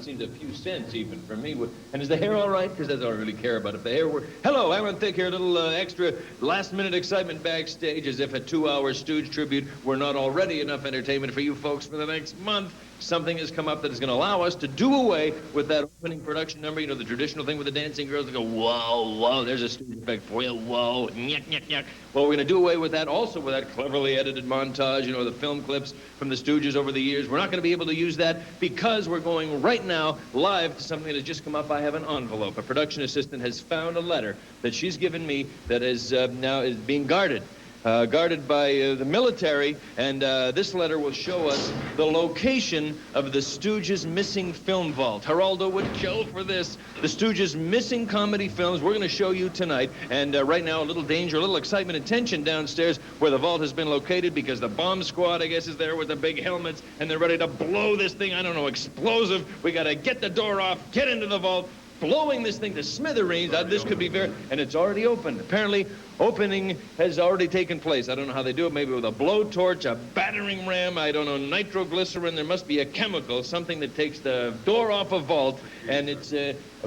seems a few cents even for me. And is the hair all right? Because that's all I really care about. If the hair were... Hello, Alan Thicke here. A little extra last-minute excitement backstage, as if a 2-hour Stooge tribute were not already enough entertainment for you folks for the next month. Something has come up that is going to allow us to do away with that opening production number. You know, the traditional thing with the dancing girls that go, whoa, whoa, there's a Stooge effect for you, whoa, nyek, nyek, nyek. Well, we're going to do away with that also with that cleverly edited montage, you know, the film clips from the Stooges over the years. We're not going to be able to use that because we're going right now live to something that has just come up. I have an envelope. A production assistant has found a letter that she's given me that is now is being guarded. Guarded by the military, and this letter will show us the location of the Stooges' missing film vault. Geraldo would kill for this. The Stooges' missing comedy films we're going to show you tonight, and right now a little danger, a little excitement and tension downstairs where the vault has been located because the bomb squad, I guess, is there with the big helmets, and they're ready to blow this thing, I don't know, explosive. We got to get the door off, get into the vault, blowing this thing to smithereens. This could be very... And it's already opened. Apparently, opening has already taken place. I don't know how they do it. Maybe with a blowtorch, a battering ram, I don't know, nitroglycerin. There must be a chemical, something that takes the door off a vault, and it's,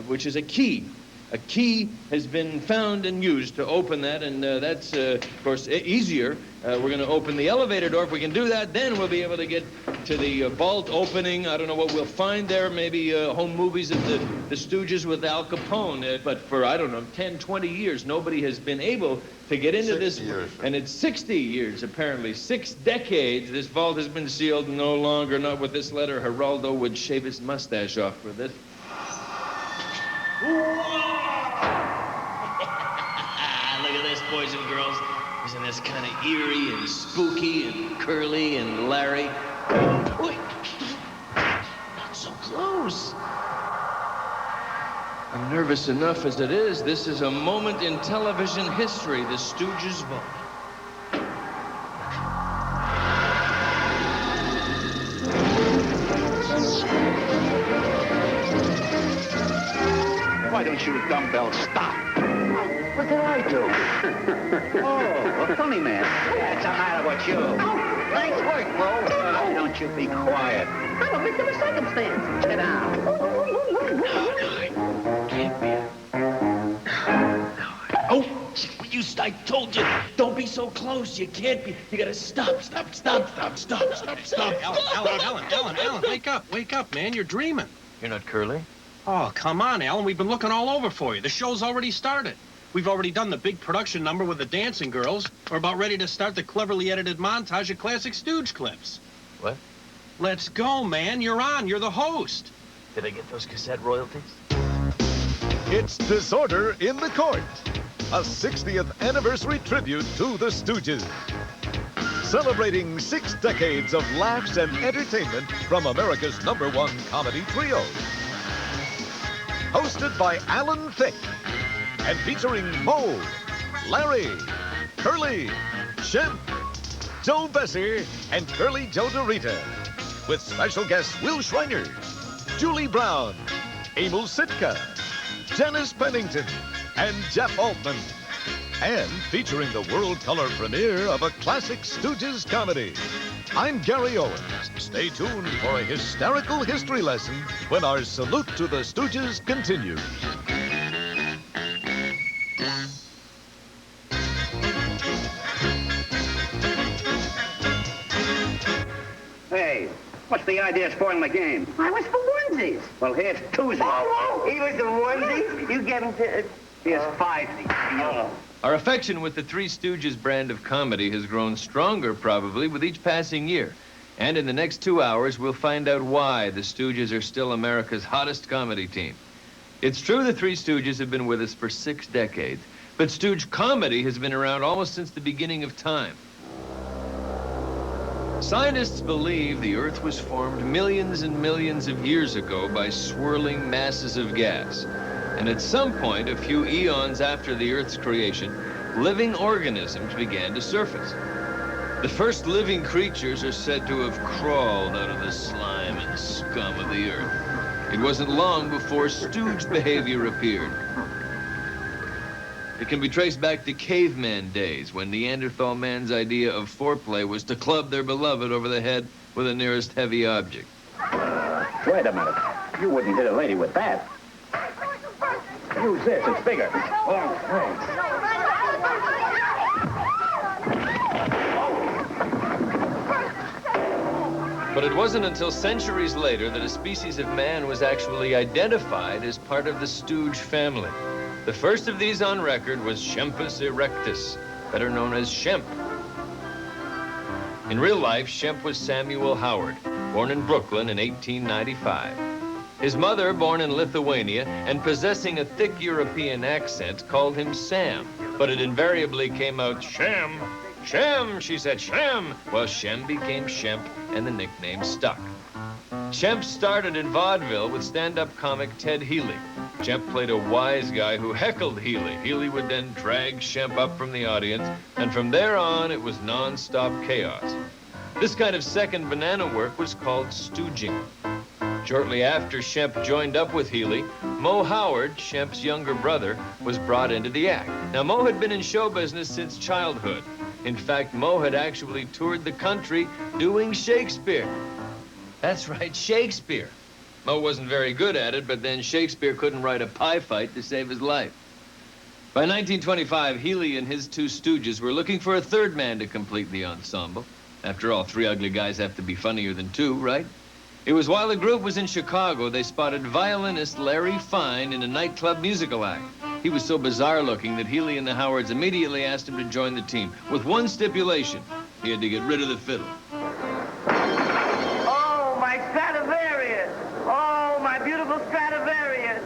which is a key. A key has been found and used to open that, and that's, of course, easier. We're going to open the elevator door. If we can do that, then we'll be able to get to the vault opening. I don't know what we'll find there. Maybe home movies of the Stooges with Al Capone. But for, I don't know, 10, 20 years, nobody has been able to get into this. Years. And it's 60 years, apparently. 6 decades. This vault has been sealed no longer. Not with this letter. Geraldo would shave his mustache off for this. Look at this, boys and girls. Isn't this kind of eerie and spooky and curly and Larry? Wait, not so close. I'm nervous enough as it is. This is a moment in television history, the Stooges vault. Why don't you dumbbell stop? What did I do? Oh, a funny man. What's the matter with you? Oh, nice work, bro. Why don't you be quiet? I'm a victim of circumstance. Sit down. Can't be. Oh, I told you, don't be so close. You can't be. You gotta stop. Alan, wake up, man. You're dreaming. You're not Curly? Oh, come on, Alan. We've been looking all over for you. The show's already started. We've already done the big production number with the dancing girls. We're about ready to start the cleverly edited montage of classic Stooge clips. What? Let's go, man. You're on. You're the host. Did I get those cassette royalties? It's Disorder in the Court, a 60th anniversary tribute to the Stooges. Celebrating 6 decades of laughs and entertainment from America's #1 comedy trio. Hosted by Alan Thicke and featuring Moe, Larry, Curly, Shemp, Joe Besser, and Curly Joe DeRita. With special guests Will Schreiner, Julie Brown, Emil Sitka, Janice Pennington, and Jeff Altman. And featuring the world color premiere of a classic Stooges comedy. I'm Gary Owens. Stay tuned for a hysterical history lesson when our salute to the Stooges continues. Hey, what's the idea of spoiling the game? I was for onesies. Well, here's twosies. Oh, he was the onesie? You get him to... Here's fivesies. Oh. Our affection with the Three Stooges brand of comedy has grown stronger, probably, with each passing year. And in the next 2 hours, we'll find out why the Stooges are still America's hottest comedy team. It's true the Three Stooges have been with us for 6 decades, but Stooge comedy has been around almost since the beginning of time. Scientists believe the Earth was formed millions and millions of years ago by swirling masses of gas. And at some point, a few eons after the Earth's creation, living organisms began to surface. The first living creatures are said to have crawled out of the slime and scum of the Earth. It wasn't long before Stooge behavior appeared. It can be traced back to caveman days, when Neanderthal man's idea of foreplay was to club their beloved over the head with the nearest heavy object. Wait a minute. You wouldn't hit a lady with that. Use this. It's bigger. Oh, thanks. But it wasn't until centuries later that a species of man was actually identified as part of the Stooge family. The first of these on record was Shempus erectus, better known as Shemp. In real life, Shemp was Samuel Howard, born in Brooklyn in 1895. His mother, born in Lithuania and possessing a thick European accent, called him Sam, but it invariably came out Shem. Shem, she said, Shem. Well, Shem became Shemp, and the nickname stuck. Shemp started in vaudeville with stand-up comic Ted Healy. Shemp played a wise guy who heckled Healy. Healy would then drag Shemp up from the audience, and from there on, it was non-stop chaos. This kind of second banana work was called stooging. Shortly after Shemp joined up with Healy, Mo Howard, Shemp's younger brother, was brought into the act. Now, Mo had been in show business since childhood. In fact, Mo had actually toured the country doing Shakespeare. That's right, Shakespeare. Mo wasn't very good at it, but then Shakespeare couldn't write a pie fight to save his life. By 1925, Healy and his two stooges were looking for a third man to complete the ensemble. After all, three ugly guys have to be funnier than two, right? It was while the group was in Chicago, they spotted violinist Larry Fine in a nightclub musical act. He was so bizarre-looking that Healy and the Howards immediately asked him to join the team, with one stipulation. He had to get rid of the fiddle. Oh, my Stradivarius. Oh, my beautiful Stradivarius.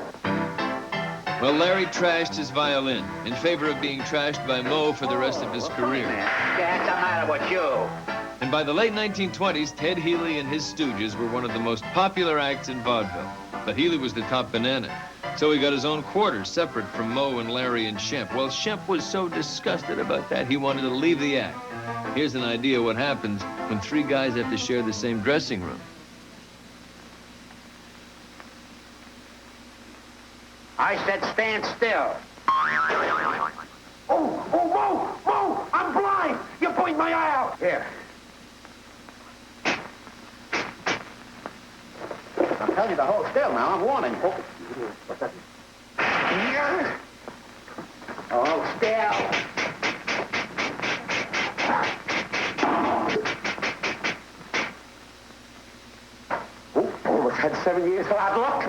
Well, Larry trashed his violin in favor of being trashed by Mo for the rest of his career. What's the matter with you? And by the late 1920s, Ted Healy and his Stooges were one of the most popular acts in vaudeville. But Healy was the top banana. So he got his own quarters separate from Mo and Larry and Shemp. Well, Shemp was so disgusted about that, he wanted to leave the act. Here's an idea what happens when three guys have to share the same dressing room. I said stand still. Oh, Mo! I'm blind! You point my eye out! Here. I'll tell you to hold still now. I'm warning you. What's that? Hold still. Almost had 7 years of hard luck.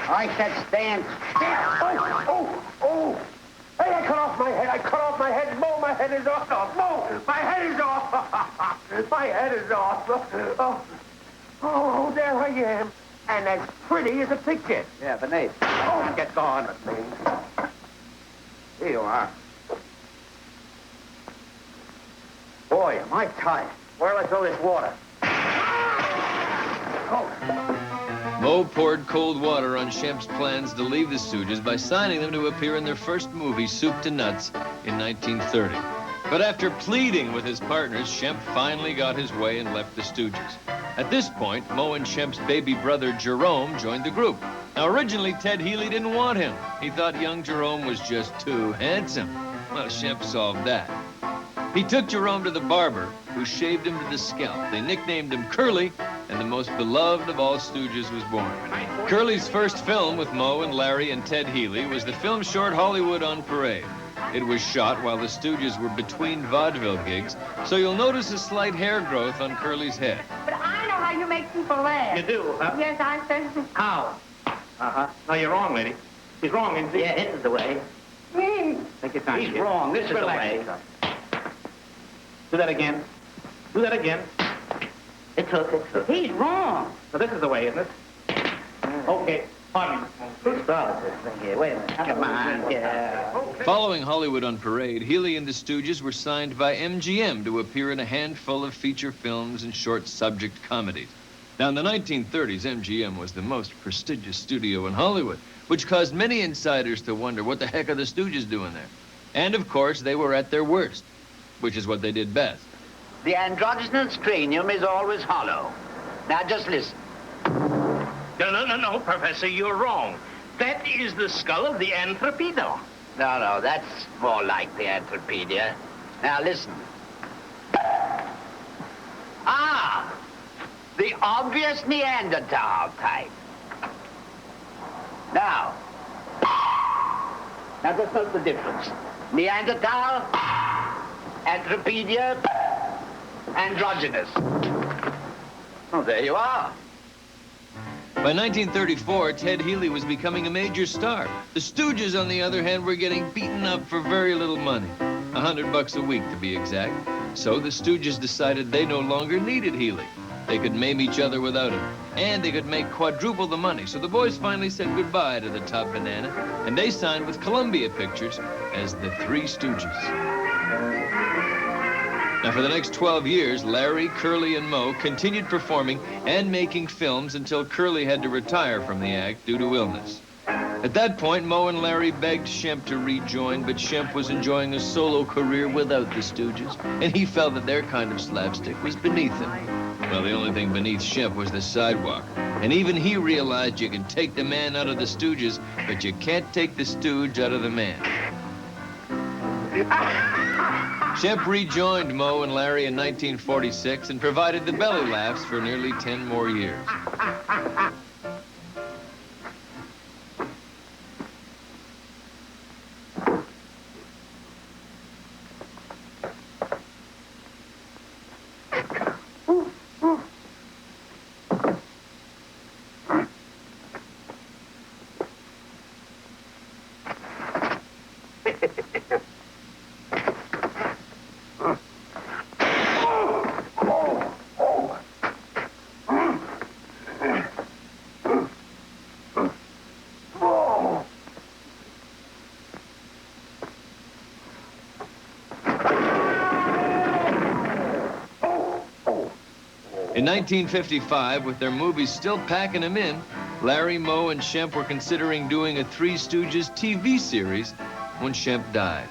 I said stand still. Oh! Hey, I cut off my head. Mo, my head is off. Mo, my head is off. My head is off. Oh, there I am. And as pretty as a picture. Yeah, beneath. Oh, get going. Here you are. Boy, am I tired. Where'll I throw this water? Oh. Mo poured cold water on Shemp's plans to leave the Stooges by signing them to appear in their first movie, Soup to Nuts, in 1930. But after pleading with his partners, Shemp finally got his way and left the Stooges. At this point, Mo and Shemp's baby brother, Jerome, joined the group. Now, originally, Ted Healy didn't want him. He thought young Jerome was just too handsome. Well, Shemp solved that. He took Jerome to the barber, who shaved him to the scalp. They nicknamed him Curly, and the most beloved of all Stooges was born. Curly's first film with Mo and Larry and Ted Healy was the film short Hollywood on Parade. It was shot while the Stooges were between vaudeville gigs, so you'll notice a slight hair growth on Curly's head. But I know how you make people laugh. You do, huh? Yes, I said. How? Uh-huh. No, you're wrong, lady. He's wrong, isn't he? Yeah, this is the way. Take your time. He's kid. wrong. This is the way. Do that again. Do that again. It took. He's wrong. Now, this is the way, isn't it? Okay. Pardon me. Who started this thing here? Wait a minute. Come on, yeah. Following Hollywood on Parade, Healy and the Stooges were signed by MGM to appear in a handful of feature films and short subject comedies. Now, in the 1930s, MGM was the most prestigious studio in Hollywood, which caused many insiders to wonder what the heck are the Stooges doing there. And, of course, they were at their worst, which is what they did best. The androgynous cranium is always hollow. Now, just listen. No, Professor, you're wrong. That is the skull of the Anthropedo. No, that's more like the Anthropedia. Now, listen. obvious Neanderthal type. Now just note the difference. Neanderthal, Anthropedia, androgynous. Oh, there you are. By 1934, Ted Healy was becoming a major star. The Stooges, on the other hand, were getting beaten up for very little money. $100 a week, to be exact. So the Stooges decided they no longer needed Healy. They could maim each other without him. And they could make quadruple the money. So the boys finally said goodbye to the top banana, and they signed with Columbia Pictures as the Three Stooges. Now, for the next 12 years, Larry, Curly, and Moe continued performing and making films until Curly had to retire from the act due to illness. At that point, Moe and Larry begged Shemp to rejoin, but Shemp was enjoying a solo career without the Stooges, and he felt that their kind of slapstick was beneath him. Well, the only thing beneath Shemp was the sidewalk, and even he realized you can take the man out of the Stooges, but you can't take the Stooge out of the man. Shemp rejoined Moe and Larry in 1946 and provided the belly laughs for nearly 10 more years. In 1955, with their movies still packing them in, Larry, Moe, and Shemp were considering doing a Three Stooges TV series when Shemp died.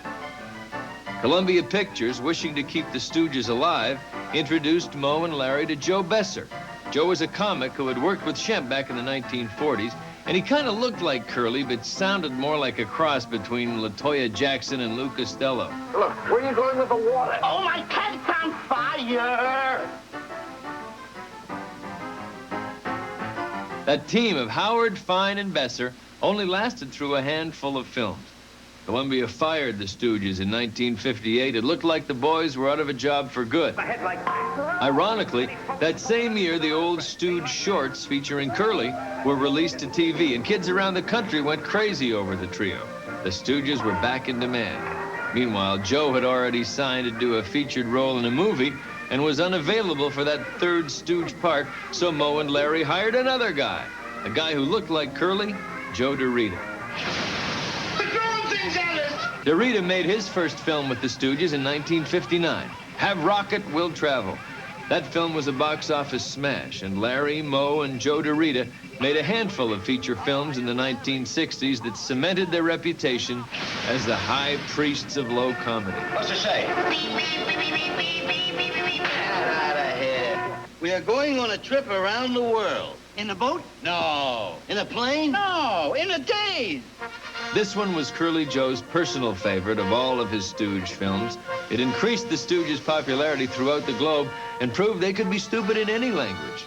Columbia Pictures, wishing to keep the Stooges alive, introduced Moe and Larry to Joe Besser. Joe was a comic who had worked with Shemp back in the 1940s, and he kind of looked like Curly, but sounded more like a cross between LaToya Jackson and Lou Costello. Look, where are you going with the water? Oh, my cat's on fire! That team of Howard, Fine, and Besser only lasted through a handful of films. Columbia fired the Stooges in 1958. It looked like the boys were out of a job for good. Ironically, that same year, the old Stooge shorts featuring Curly were released to TV, and kids around the country went crazy over the trio. The Stooges were back in demand. Meanwhile, Joe had already signed to do a featured role in a movie and was unavailable for that third Stooge part, so Moe and Larry hired another guy, a guy who looked like Curly, Joe DeRita. DeRita made his first film with the Stooges in 1959, Have Rocket, Will Travel. That film was a box office smash, and Larry, Moe, and Joe DeRita made a handful of feature films in the 1960s that cemented their reputation as the high priests of low comedy. What's it say? Get out of here. We are going on a trip around the world. In a boat? No. In a plane? No. In a daze. This one was Curly Joe's personal favorite of all of his Stooge films. It increased the Stooges' popularity throughout the globe and proved they could be stupid in any language.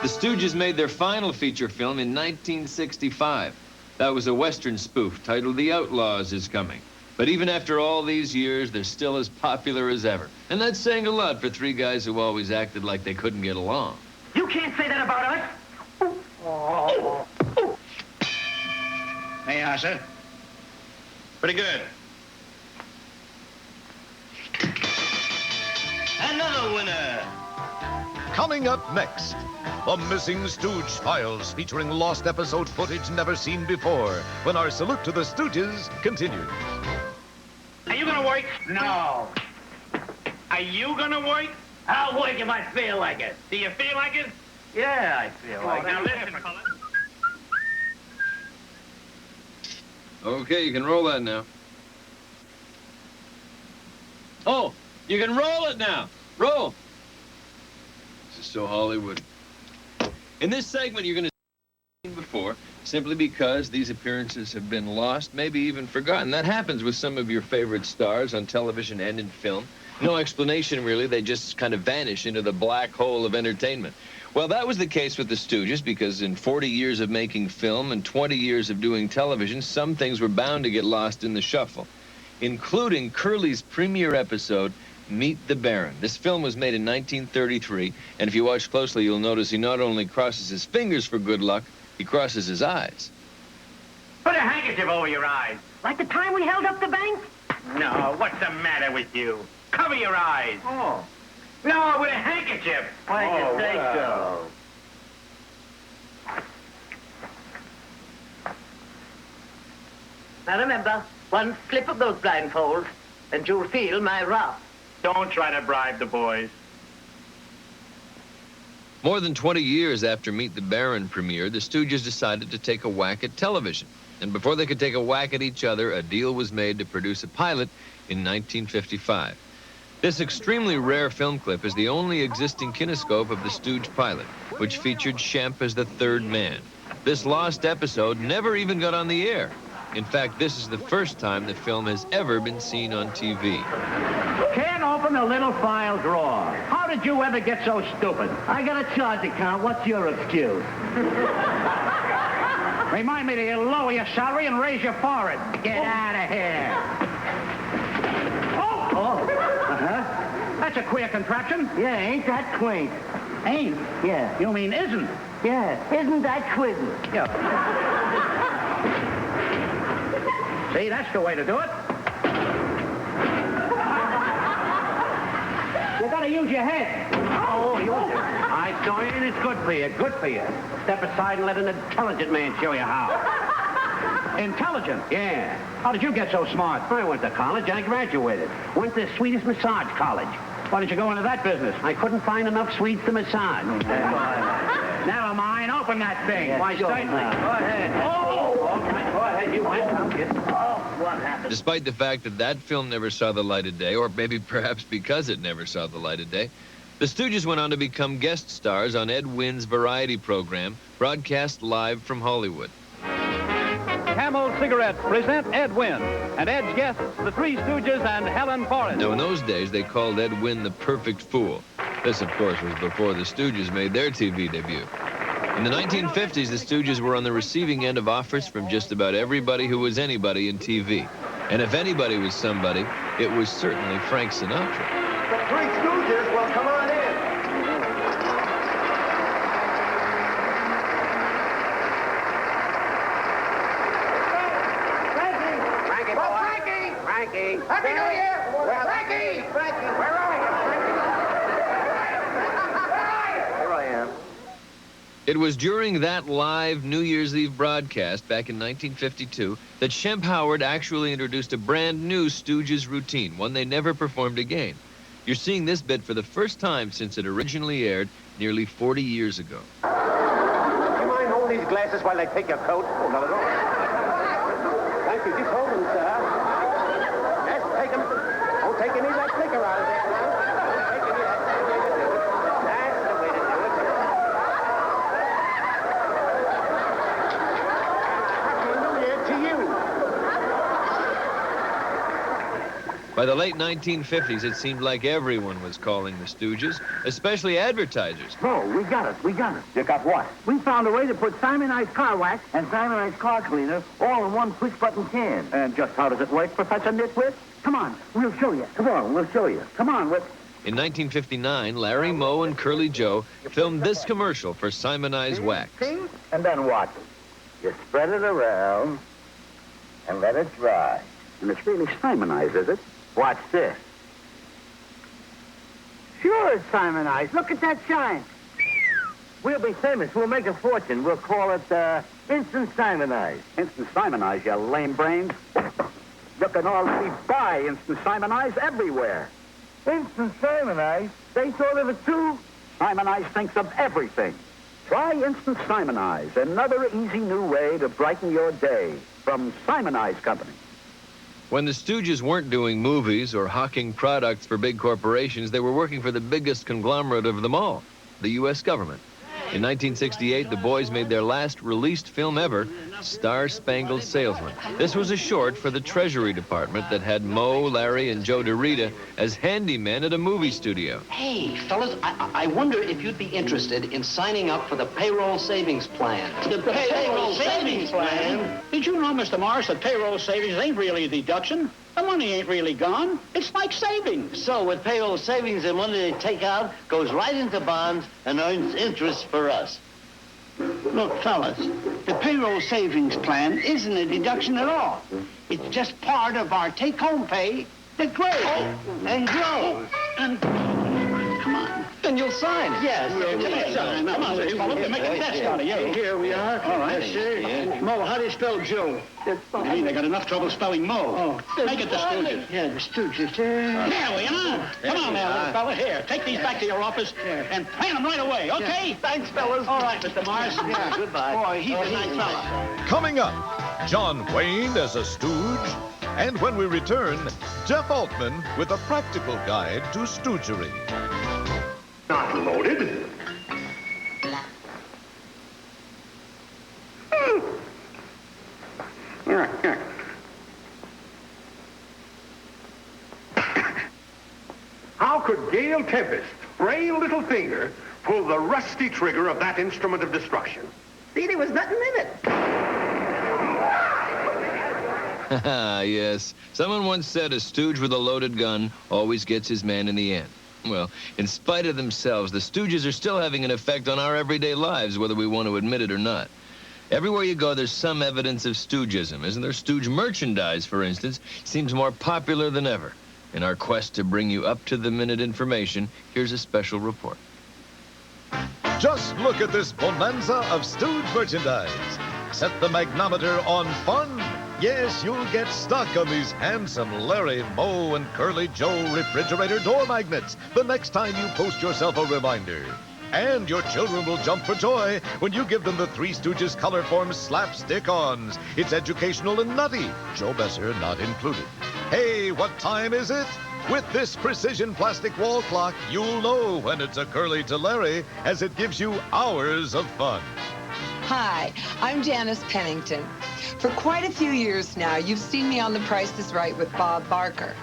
The Stooges made their final feature film in 1965. That was a Western spoof titled The Outlaws Is Coming. But even after all these years, they're still as popular as ever. And that's saying a lot for three guys who always acted like they couldn't get along. You can't say that about us. There you are, sir. Pretty good. Another winner. Coming up next, the Missing Stooge Files, featuring lost episode footage never seen before, when our salute to the Stooges continues. Are you gonna work? No. Are you gonna work? I'll work if I feel like it. Do you feel like it? Yeah, I feel like it. Now listen, fella. Okay, you can roll that now. Oh, you can roll it now. Roll. This is so Hollywood. In this segment, you're going to see before, simply because these appearances have been lost, maybe even forgotten. That happens with some of your favorite stars on television and in film. No explanation, really. They just kind of vanish into the black hole of entertainment. Well, that was the case with the Stooges, because in 40 years of making film and 20 years of doing television, some things were bound to get lost in the shuffle, including Curly's premiere episode, Meet the Baron. This film was made in 1933, and if you watch closely, you'll notice he not only crosses his fingers for good luck, he crosses his eyes. Put a handkerchief over your eyes. Like the time we held up the bank? No, what's the matter with you? Cover your eyes. Oh. No, with a handkerchief. Why'd you say so? Now remember, one slip of those blindfolds, and you'll feel my wrath. Don't try to bribe the boys. More than 20 years after Meet the Baron premiered, the Stooges decided to take a whack at television. And before they could take a whack at each other, a deal was made to produce a pilot in 1955. This extremely rare film clip is the only existing kinescope of the Stooge pilot, which featured Shemp as the third man. This lost episode never even got on the air. In fact, this is the first time the film has ever been seen on TV. Can't open a little file drawer. How did you ever get so stupid? I got a charge account. What's your excuse? Remind me to lower your salary and raise your forehead. Get out of here. Oh! That's a queer contraption. Yeah, ain't that quaint? Ain't? Yeah. You mean isn't? Yeah, isn't that quizzing? Yeah. See, that's the way to do it. You gotta use your head. Oh, use it. I saw it. It's good for you. Good for you. Step aside and let an intelligent man show you how. Intelligent? Yeah. How did you get so smart? I went to college. I graduated. Went to Swedish massage college. Why did you go into that business? I couldn't find enough Swedes to massage. Never mind. Open that thing. Yeah, Why, sure. certainly. Go ahead. Oh! Okay. Go ahead. You went. What happened? Despite the fact that that film never saw the light of day, or maybe perhaps because it never saw the light of day, the Stooges went on to become guest stars on Ed Wynn's variety program, broadcast live from Hollywood. Camel Cigarettes present Ed Wynn, and Ed's guests, the Three Stooges and Helen Forrest. Now, in those days, they called Ed Wynn the perfect fool. This, of course, was before the Stooges made their TV debut. In the 1950s, the Stooges were on the receiving end of offers from just about everybody who was anybody in TV. And if anybody was somebody, it was certainly Frank Sinatra. The Three Stooges, well, come on in. Frankie, boy. Frankie. Happy New Year. Frankie. Where are you? Here I am. It was during that live New Year's Eve broadcast back in 1952 that Shemp Howard actually introduced a brand new Stooges routine, one they never performed again. You're seeing this bit for the first time since it originally aired nearly 40 years ago. Do you mind holding these glasses while I take your coat? Oh, not at all. Thank you. Just hold them, sir. Yes, take them. Don't take any of that liquor out of there now. Don't take any of that. That's the way to do it. Happy New Year to you. By the late 1950s, it seemed like everyone was calling the Stooges, especially advertisers. Oh, we got it. You got what? We found a way to put Simonized car wax and Simonized car cleaner all in one push-button can. And just how does it work, Professor Nitwit? Come on, we'll show you. Come on, we'll show you. Come on, Whip. In 1959, Larry Moe and Curly Joe filmed this commercial for Simonized Wax. See? And then what? You spread it around and let it dry. And it's really Simonized, is it? Watch this. Sure it's Simonized. Look at that shine. We'll be famous. We'll make a fortune. We'll call it Instant Simonized. Instant Simonized, you lame brains. Look at all we buy Instant Simonized everywhere. Instant Simonized? They thought of it too? Simonized thinks of everything. Try Instant Simonized, another easy new way to brighten your day from Simonized Company. When the Stooges weren't doing movies or hawking products for big corporations, they were working for the biggest conglomerate of them all, the U.S. government. In 1968, the boys made their last released film ever, Star Spangled Salesman. This was a short for the Treasury Department that had Moe, Larry, and Joe DeRita as handymen at a movie studio. Hey, fellas, I wonder if you'd be interested in signing up for the payroll savings plan. The payroll savings plan? Did you know, Mr. Morris, that payroll savings ain't really a deduction? The money ain't really gone. It's like savings. So with payroll savings, the money they take out goes right into bonds and earns interest for us. Look, fellas, the payroll savings plan isn't a deduction at all. It's just part of our take-home pay that grows. And grows. And come on. Then you'll sign. Yes. Come on, little fellow. We're making a test out of you. Here we are. All right. Yes, sir. Mo, how do you spell Joe? What do you mean? They got enough trouble spelling Mo. Make it the Stooges. Yeah, the Stooges. There we are. Come on now, little fella. Here, take these back to your office and plan them right away, okay? Thanks, fellas. All right, Mr. Morris. Yeah, goodbye. Boy, he's a nice fella. Coming up, John Wayne as a stooge. And when we return, Jeff Altman with a practical guide to stoogery. Not loaded. Here. How could Gail Tempest's frail little finger pull the rusty trigger of that instrument of destruction? See, there was nothing in it. Yes. Someone once said a stooge with a loaded gun always gets his man in the end. Well, in spite of themselves, the Stooges are still having an effect on our everyday lives, whether we want to admit it or not. Everywhere you go, there's some evidence of Stoogism. Isn't there? Stooge merchandise, for instance, seems more popular than ever. In our quest to bring you up-to-the-minute information, here's a special report. Just look at this bonanza of stooge merchandise. Set the magnometer on fun. Yes, you'll get stuck on these handsome Larry, Moe, and Curly Joe refrigerator door magnets the next time you post yourself a reminder. And your children will jump for joy when you give them the Three Stooges color-form slapstick-ons. It's educational and nutty, Joe Besser not included. Hey, what time is it? With this precision plastic wall clock, you'll know when it's a Curly to Larry, as it gives you hours of fun. Hi, I'm Janice Pennington. For quite a few years now, you've seen me on The Price is Right with Bob Barker.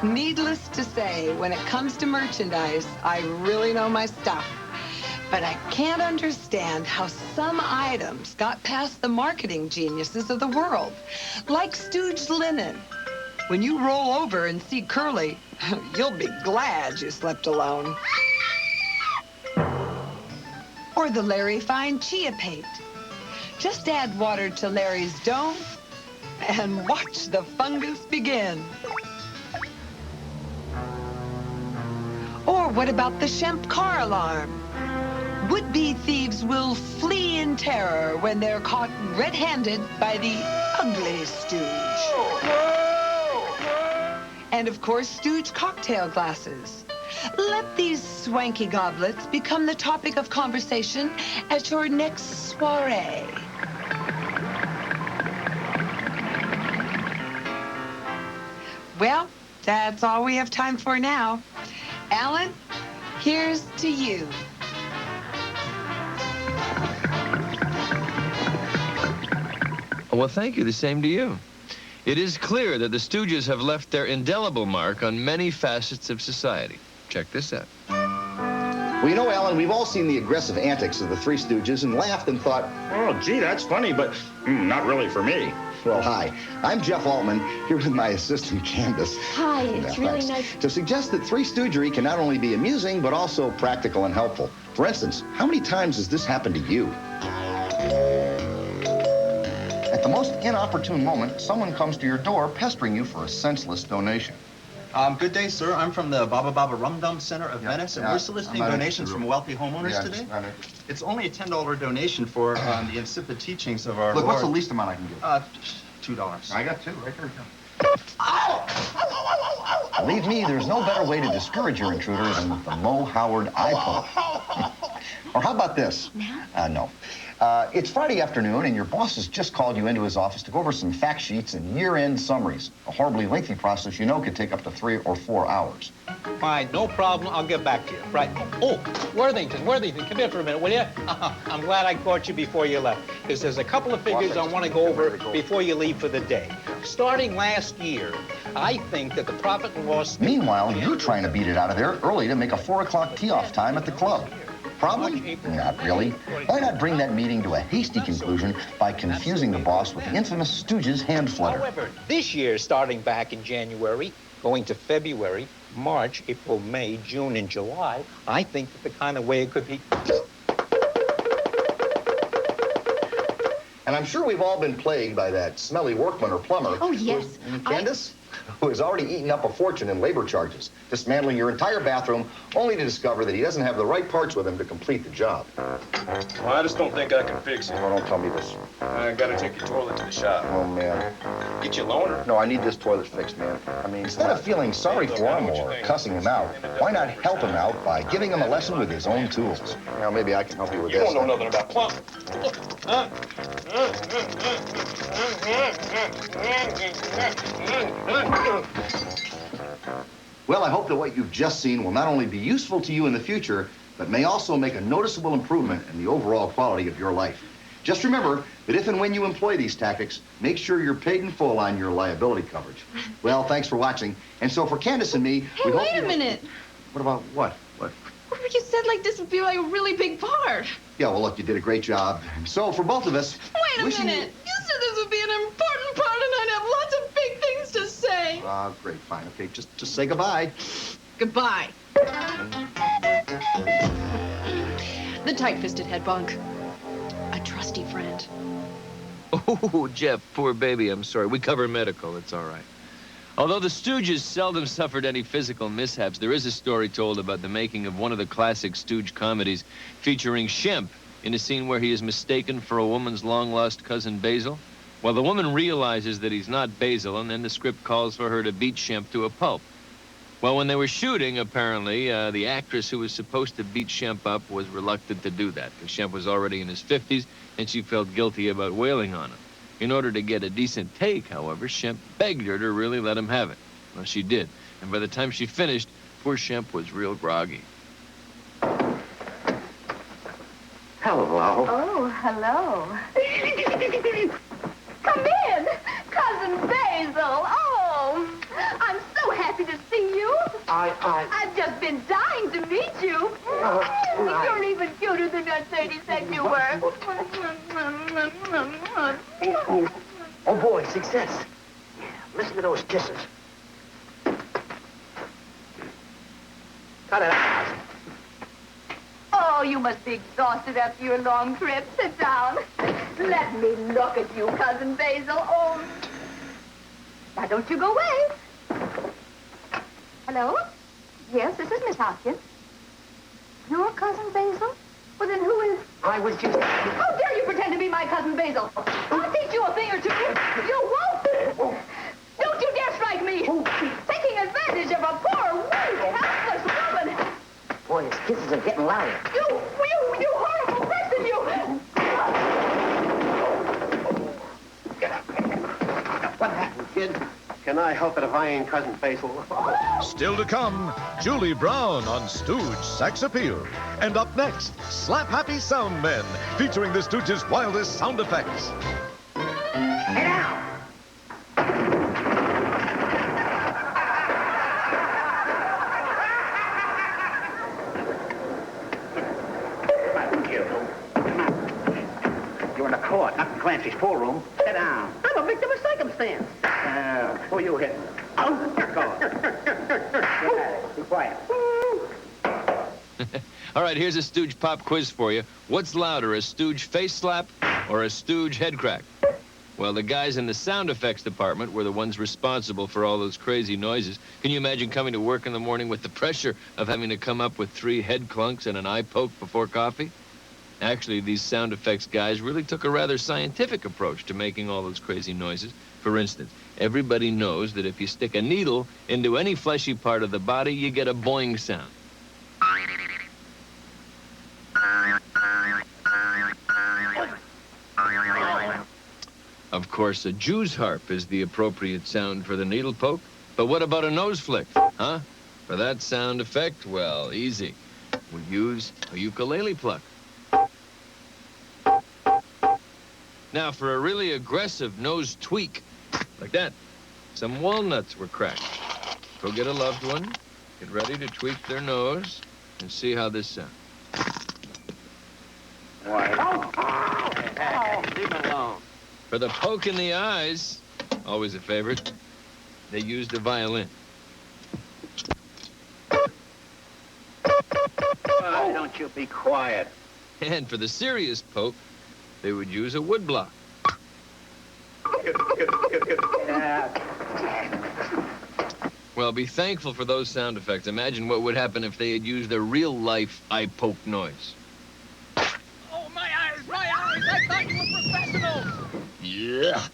Needless to say, when it comes to merchandise, I really know my stuff. But I can't understand how some items got past the marketing geniuses of the world, like Stooge linen. When you roll over and see Curly, you'll be glad you slept alone. Or the Larry Fine Chia paint. Just add water to Larry's dome and watch the fungus begin. Or what about the Shemp car alarm? Would-be thieves will flee in terror when they're caught red-handed by the ugly Stooge. And of course, Stooge cocktail glasses. Let these swanky goblets become the topic of conversation at your next soiree. Well, that's all we have time for now. Alan, here's to you. Well, thank you. The same to you. It is clear that the Stooges have left their indelible mark on many facets of society. Check this out. Well, you know, Alan, we've all seen the aggressive antics of the Three Stooges and laughed and thought, oh, gee, that's funny, but not really for me. Well, hi, I'm Jeff Altman, here with my assistant, Candace. Hi, it's really nice to suggest that Three Stoogery can not only be amusing, but also practical and helpful. For instance, how many times has this happened to you? At the most inopportune moment, someone comes to your door pestering you for a senseless donation. Good day, sir. I'm from the Baba Baba Rum Dum Center of Venice, and we're soliciting donations from wealthy homeowners today. It's only a $10 donation for the insipid teachings of our Look, Lord. what's the least amount I can give? $2. I got two, right there. Believe me, there's no better way to discourage your intruder than with the Mo Howard iPhone. Or how about this? Now? No. It's Friday afternoon, and your boss has just called you into his office to go over some fact sheets and year-end summaries. A horribly lengthy process you know could take up to 3 or 4 hours. Fine, no problem. I'll get back to you. Right. Oh, Worthington, come here for a minute, will you? I'm glad I caught you before you left, because there's a couple of figures I want to go over before you leave for the day. Starting last year, I think that the profit and loss... Meanwhile, you're trying to beat it out of there early to make a 4 o'clock tee-off time at the club. Probably? Not really. Why not bring that meeting to a hasty conclusion by confusing the boss with the infamous Stooges hand flutter? However, this year, starting back in January, going to February, March, April, May, June, and July, I think that the kind of way it could be... And I'm sure we've all been plagued by that smelly workman or plumber. Oh, yes. Candace? Who has already eaten up a fortune in labor charges, dismantling your entire bathroom, only to discover that he doesn't have the right parts with him to complete the job. Well, I just don't think I can fix it. Oh, don't tell me this. I gotta take your toilet to the shop. Oh, man. Get you a loaner? No, I need this toilet fixed, man. I mean, instead of feeling sorry for him or cussing him out, why not help him out by giving him a lesson with his own tools? Well, maybe I can help you with You this. don't know nothing about plumbing. Well, I hope that what you've just seen will not only be useful to you in the future, but may also make a noticeable improvement in the overall quality of your life. Just remember that if and when you employ these tactics, make sure you're paid in full on your liability coverage. Well, thanks for watching. And so for Candace and me, Hey, wait a minute. What about what? What? You said like this would be like a really big part. Yeah, well, look, you did a great job. So for both of us... Wait a minute. You said this would be an important part and I'd have lots of big things to say. Ah, great, fine. Okay, just say goodbye. Goodbye. The tight-fisted head bunk. A trusty friend. Oh, Jeff, poor baby, I'm sorry. We cover medical, it's all right. Although the Stooges seldom suffered any physical mishaps, there is a story told about the making of one of the classic Stooge comedies featuring Shemp in a scene where he is mistaken for a woman's long-lost cousin Basil. Well, the woman realizes that he's not Basil, and then the script calls for her to beat Shemp to a pulp. Well, when they were shooting, apparently, the actress who was supposed to beat Shemp up was reluctant to do that, because Shemp was already in his 50s, and she felt guilty about wailing on him. In order to get a decent take, however, Shemp begged her to really let him have it. Well, she did. And by the time she finished, poor Shemp was real groggy. Hello. Oh, hello. Come in, Cousin Basil. Oh, I'm so happy to see you. I've just been dying to meet you. You're even cuter than that lady said you were. Oh, boy, success. Listen to those kisses. Cut it out. Oh, you must be exhausted after your long trip. Sit down. Let me look at you, Cousin Basil. Oh, why don't you go away? Hello? Yes, this is Miss Hopkins. Your Cousin Basil? Well, then who is... I was just... How dare you pretend to be my Cousin Basil? I'll teach you a thing or two. You won't. Don't you dare strike me. Taking advantage of a poor, weak, helpless woman. Boy, his kisses are getting louder. You horrible person, you... What happened, kid? Can I help it if I ain't Cousin Basil? Still to come, Julie Brown on Stooge Sex Appeal. And up next, Slap Happy Sound Men, featuring the Stooges' wildest sound effects. Get out! You're in the court, not in Clancy's poolroom. Sit down. I'm a victim of circumstance. Who you hitting? Oh, be quiet. All right, here's a Stooge pop quiz for you. What's louder, a Stooge face slap or a Stooge head crack? Well, the guys in the sound effects department were the ones responsible for all those crazy noises. Can you imagine coming to work in the morning with the pressure of having to come up with 3 head clunks and an eye poke before coffee? Actually, these sound effects guys really took a rather scientific approach to making all those crazy noises. For instance, everybody knows that if you stick a needle into any fleshy part of the body, you get a boing sound. course, a Jew's harp is the appropriate sound for the needle poke. But what about a nose flick, huh? For that sound effect, well, easy. We use a ukulele pluck. Now, for a really aggressive nose tweak, like that, some walnuts were cracked. Go get a loved one, get ready to tweak their nose, and see how this sounds. Leave it alone. For the poke in the eyes, always a favorite, they used a violin. Why don't you be quiet? And for the serious poke, they would use a woodblock. Well, be thankful for those sound effects. Imagine what would happen if they had used a real-life eye poke noise. Oh, my eyes! I thought you were professionals! Yeah.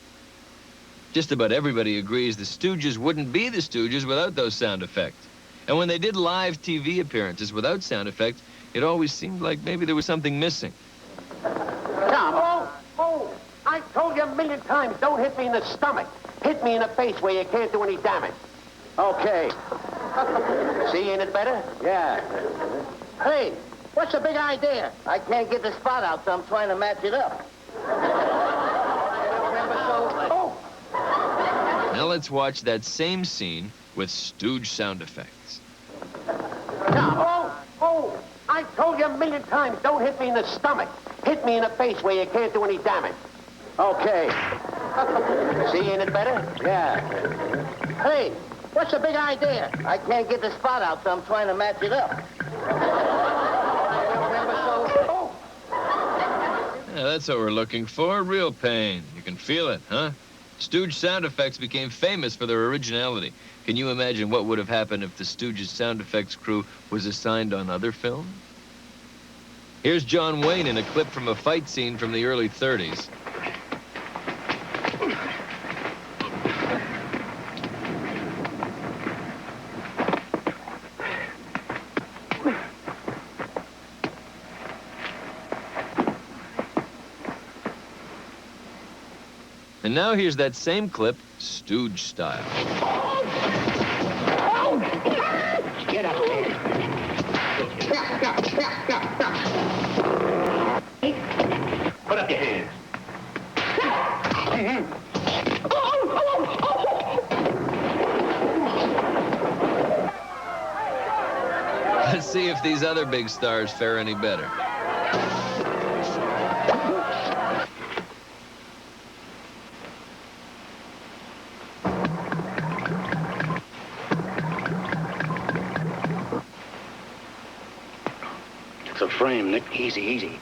Just about everybody agrees the Stooges wouldn't be the Stooges without those sound effects. And when they did live TV appearances without sound effects, it always seemed like maybe there was something missing. Tom, oh, I told you a million times, don't hit me in the stomach. Hit me in the face where you can't do any damage. Okay. See, ain't it better? Yeah. Hey, what's the big idea? I can't get the spot out, so I'm trying to match it up. Now let's watch that same scene with Stooge sound effects. Tom, oh, I told you a million times, don't hit me in the stomach. Hit me in the face where you can't do any damage. Okay. See, ain't it better? Yeah. Hey, what's the big idea? I can't get the spot out, so I'm trying to match it up. Yeah, that's what we're looking for, real pain. You can feel it, huh? Stooge sound effects became famous for their originality. Can you imagine what would have happened if the Stooges sound effects crew was assigned on other films? Here's John Wayne in a clip from a fight scene from the early 30s. And now here's that same clip, Stooge style. Get up there. Put up your hands. Let's see if these other big stars fare any better. The frame, Nick. Easy, easy.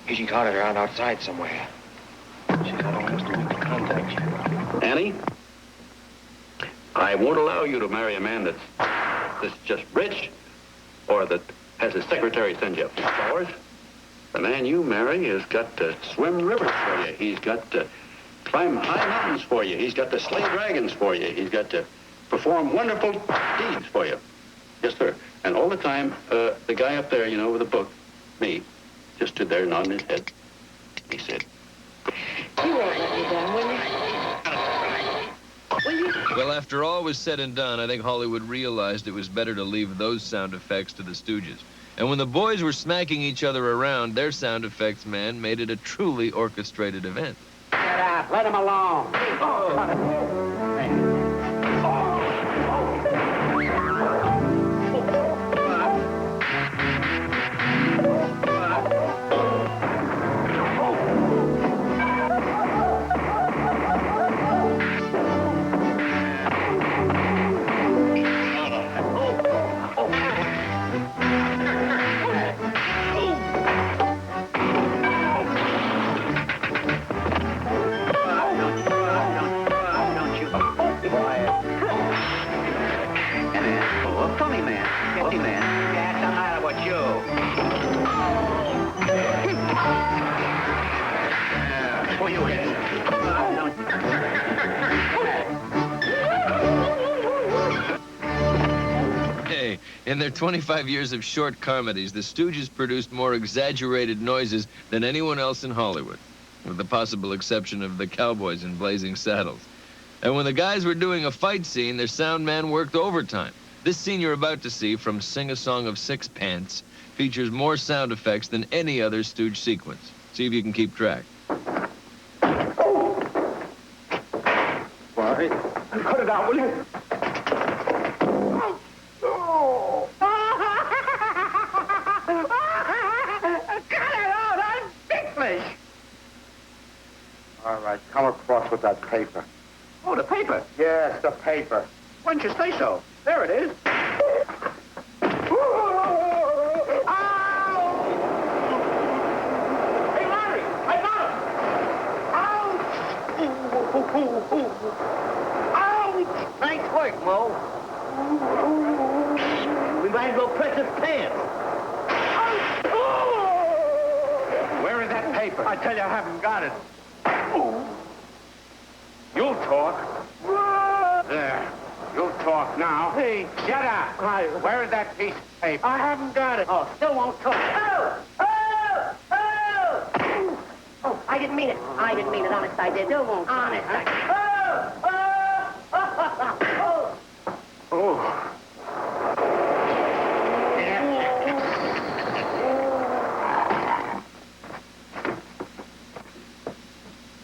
She caught it around outside somewhere. She's not almost enough to contact you. Annie, I won't allow you to marry a man that's just rich or that has his secretary send you flowers. The man you marry has got to swim rivers for you. He's got to climb high mountains for you. He's got to slay dragons for you. He's got to perform wonderful deeds for you. Yes, sir. And all the time, the guy up there, you know, with the book, me, just stood there nodding his head. He said, You won't let me down, will you? Will you? Well, after all was said and done, I think Hollywood realized it was better to leave those sound effects to the Stooges. And when the boys were smacking each other around, their sound effects man made it a truly orchestrated event. Get out. Let him alone. Hey, in their 25 years of short comedies, the Stooges produced more exaggerated noises than anyone else in Hollywood. with the possible exception of the cowboys in blazing saddles. And when the guys were doing a fight scene, their sound man worked overtime. This scene you're about to see from Sing a Song of Six Pants features more sound effects than any other Stooge sequence. See if you can keep track. Why? Cut it out, will you? All right, come across with that paper. Oh, the paper? Yes, the paper. Why didn't you say so? There it is. Hey, Larry, I got him. Ouch! Nice work, Mo. We might as well press his pants. Where is that paper? I tell you, I haven't got it. You'll talk. There. You'll talk now. Hey, Shut up. Where is that piece of paper? I haven't got it. Oh, still won't talk. Oh! Oh! Oh! Oh, I didn't mean it. I didn't mean it. Honest, I did. Still won't. Honest, I did. Oh! Oh! Oh! Oh.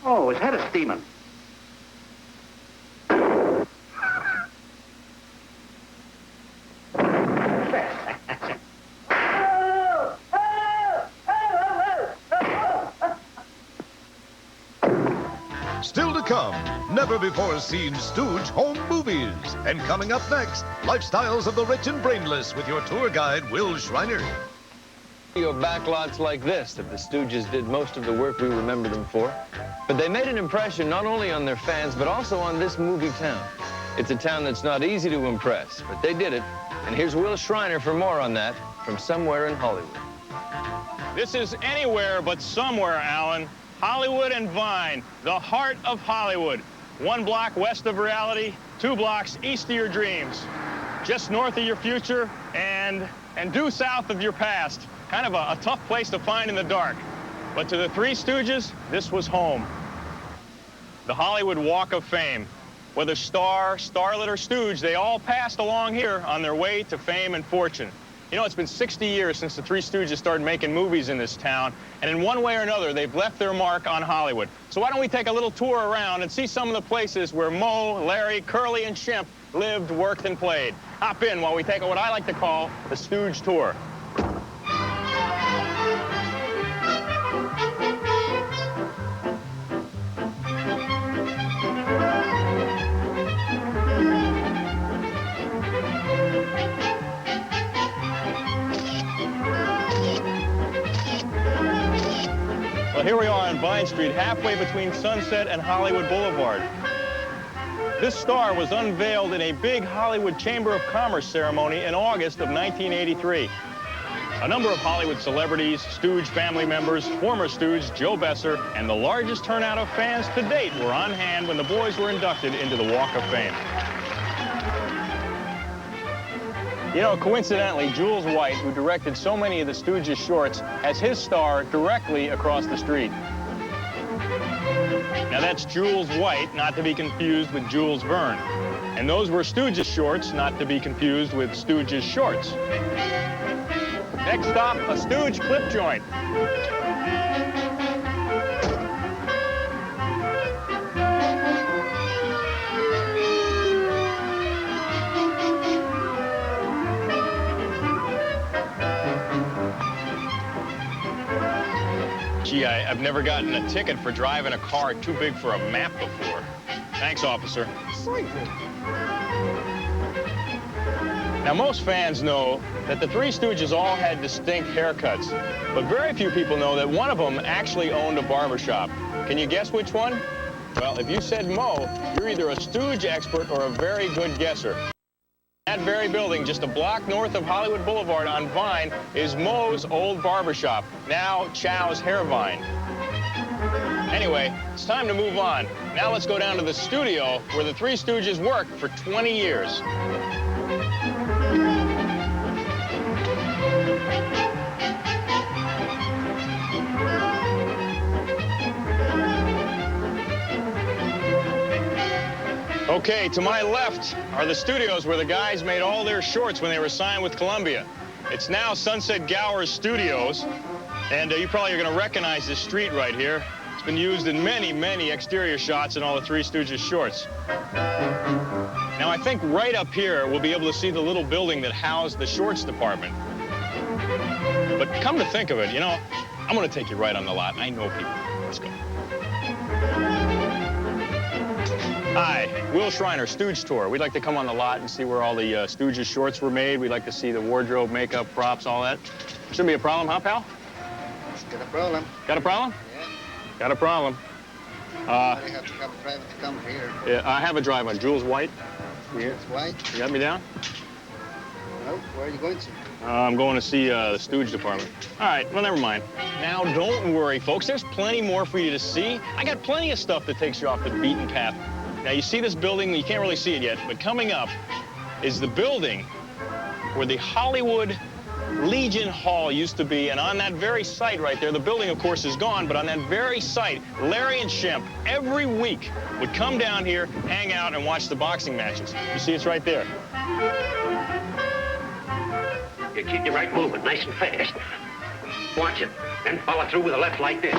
Oh, his head is steaming. Still to come, never-before-seen Stooge home movies. And coming up next, lifestyles of the rich and brainless with your tour guide, Will Schreiner. Your backlots like this that the Stooges did most of the work we remember them for. But they made an impression not only on their fans, but also on this movie town. It's a town that's not easy to impress, but they did it. And here's Will Schreiner for more on that from somewhere in Hollywood. This is anywhere but somewhere, Alan. Hollywood and Vine, the heart of Hollywood. 1 block west of reality, 2 blocks east of your dreams. Just north of your future and due south of your past. Kind of a tough place to find in the dark. But to the Three Stooges, this was home. The Hollywood Walk of Fame. Whether star, starlet, or stooge, they all passed along here on their way to fame and fortune. You know, it's been 60 years since the Three Stooges started making movies in this town, and in one way or another, they've left their mark on Hollywood. So why don't we take a little tour around and see some of the places where Moe, Larry, Curly, and Shemp lived, worked, and played. Hop in while we take what I like to call the Stooge Tour. Well, here we are on Vine Street, halfway between Sunset and Hollywood Boulevard. This star was unveiled in a big Hollywood Chamber of Commerce ceremony in August of 1983. A number of Hollywood celebrities, Stooge family members, former Stooge Joe Besser, and the largest turnout of fans to date were on hand when the boys were inducted into the Walk of Fame. You know, coincidentally, Jules White, who directed so many of the Stooges shorts, has his star directly across the street. Now, that's Jules White, not to be confused with Jules Verne. And those were Stooges shorts, not to be confused with Stooges shorts. Next stop, a Stooge clip joint. Gee, I've never gotten a ticket for driving a car too big for a map before. Thanks, officer. Now, most fans know that the Three Stooges all had distinct haircuts, but very few people know that one of them actually owned a barbershop. Can you guess which one? Well, if you said Moe, you're either a Stooge expert or a very good guesser. That very building, just a block north of Hollywood Boulevard on Vine, is Moe's old barbershop, now Chow's Hair Vine. Anyway, it's time to move on. Now let's go down to the studio where the Three Stooges worked for 20 years. Okay, to my left are the studios where the guys made all their shorts when they were signed with Columbia. It's now Sunset Gower Studios, and you probably are going to recognize this street right here. It's been used in many, many exterior shots in all the Three Stooges shorts. Now, I think right up here, we'll be able to see the little building that housed the shorts department. But come to think of it, you know, I'm going to take you right on the lot. I know people. Let's go. Hi, Will Schreiner, Stooge Tour. We'd like to come on the lot and see where all the Stooges shorts were made. We'd like to see the wardrobe, makeup, props, all that. Shouldn't be a problem, huh, pal? Got a problem. Got a problem? Yeah. Got a problem. Somebody have to come private to come here. Yeah, I have a driver, Jules White. Jules White? You got me down? No, where are you going to? I'm going to see the Stooge department. All right, well, never mind. Now, don't worry, folks. There's plenty more for you to see. I got plenty of stuff that takes you off the beaten path. Now, you see this building? You can't really see it yet, but coming up is the building where the Hollywood Legion Hall used to be, and on that very site right there, the building, of course, is gone, but on that very site, Larry and Shemp, every week, would come down here, hang out, and watch the boxing matches. You see, it's right there. You keep your right movement nice and fast. Watch it, then follow through with a left like this.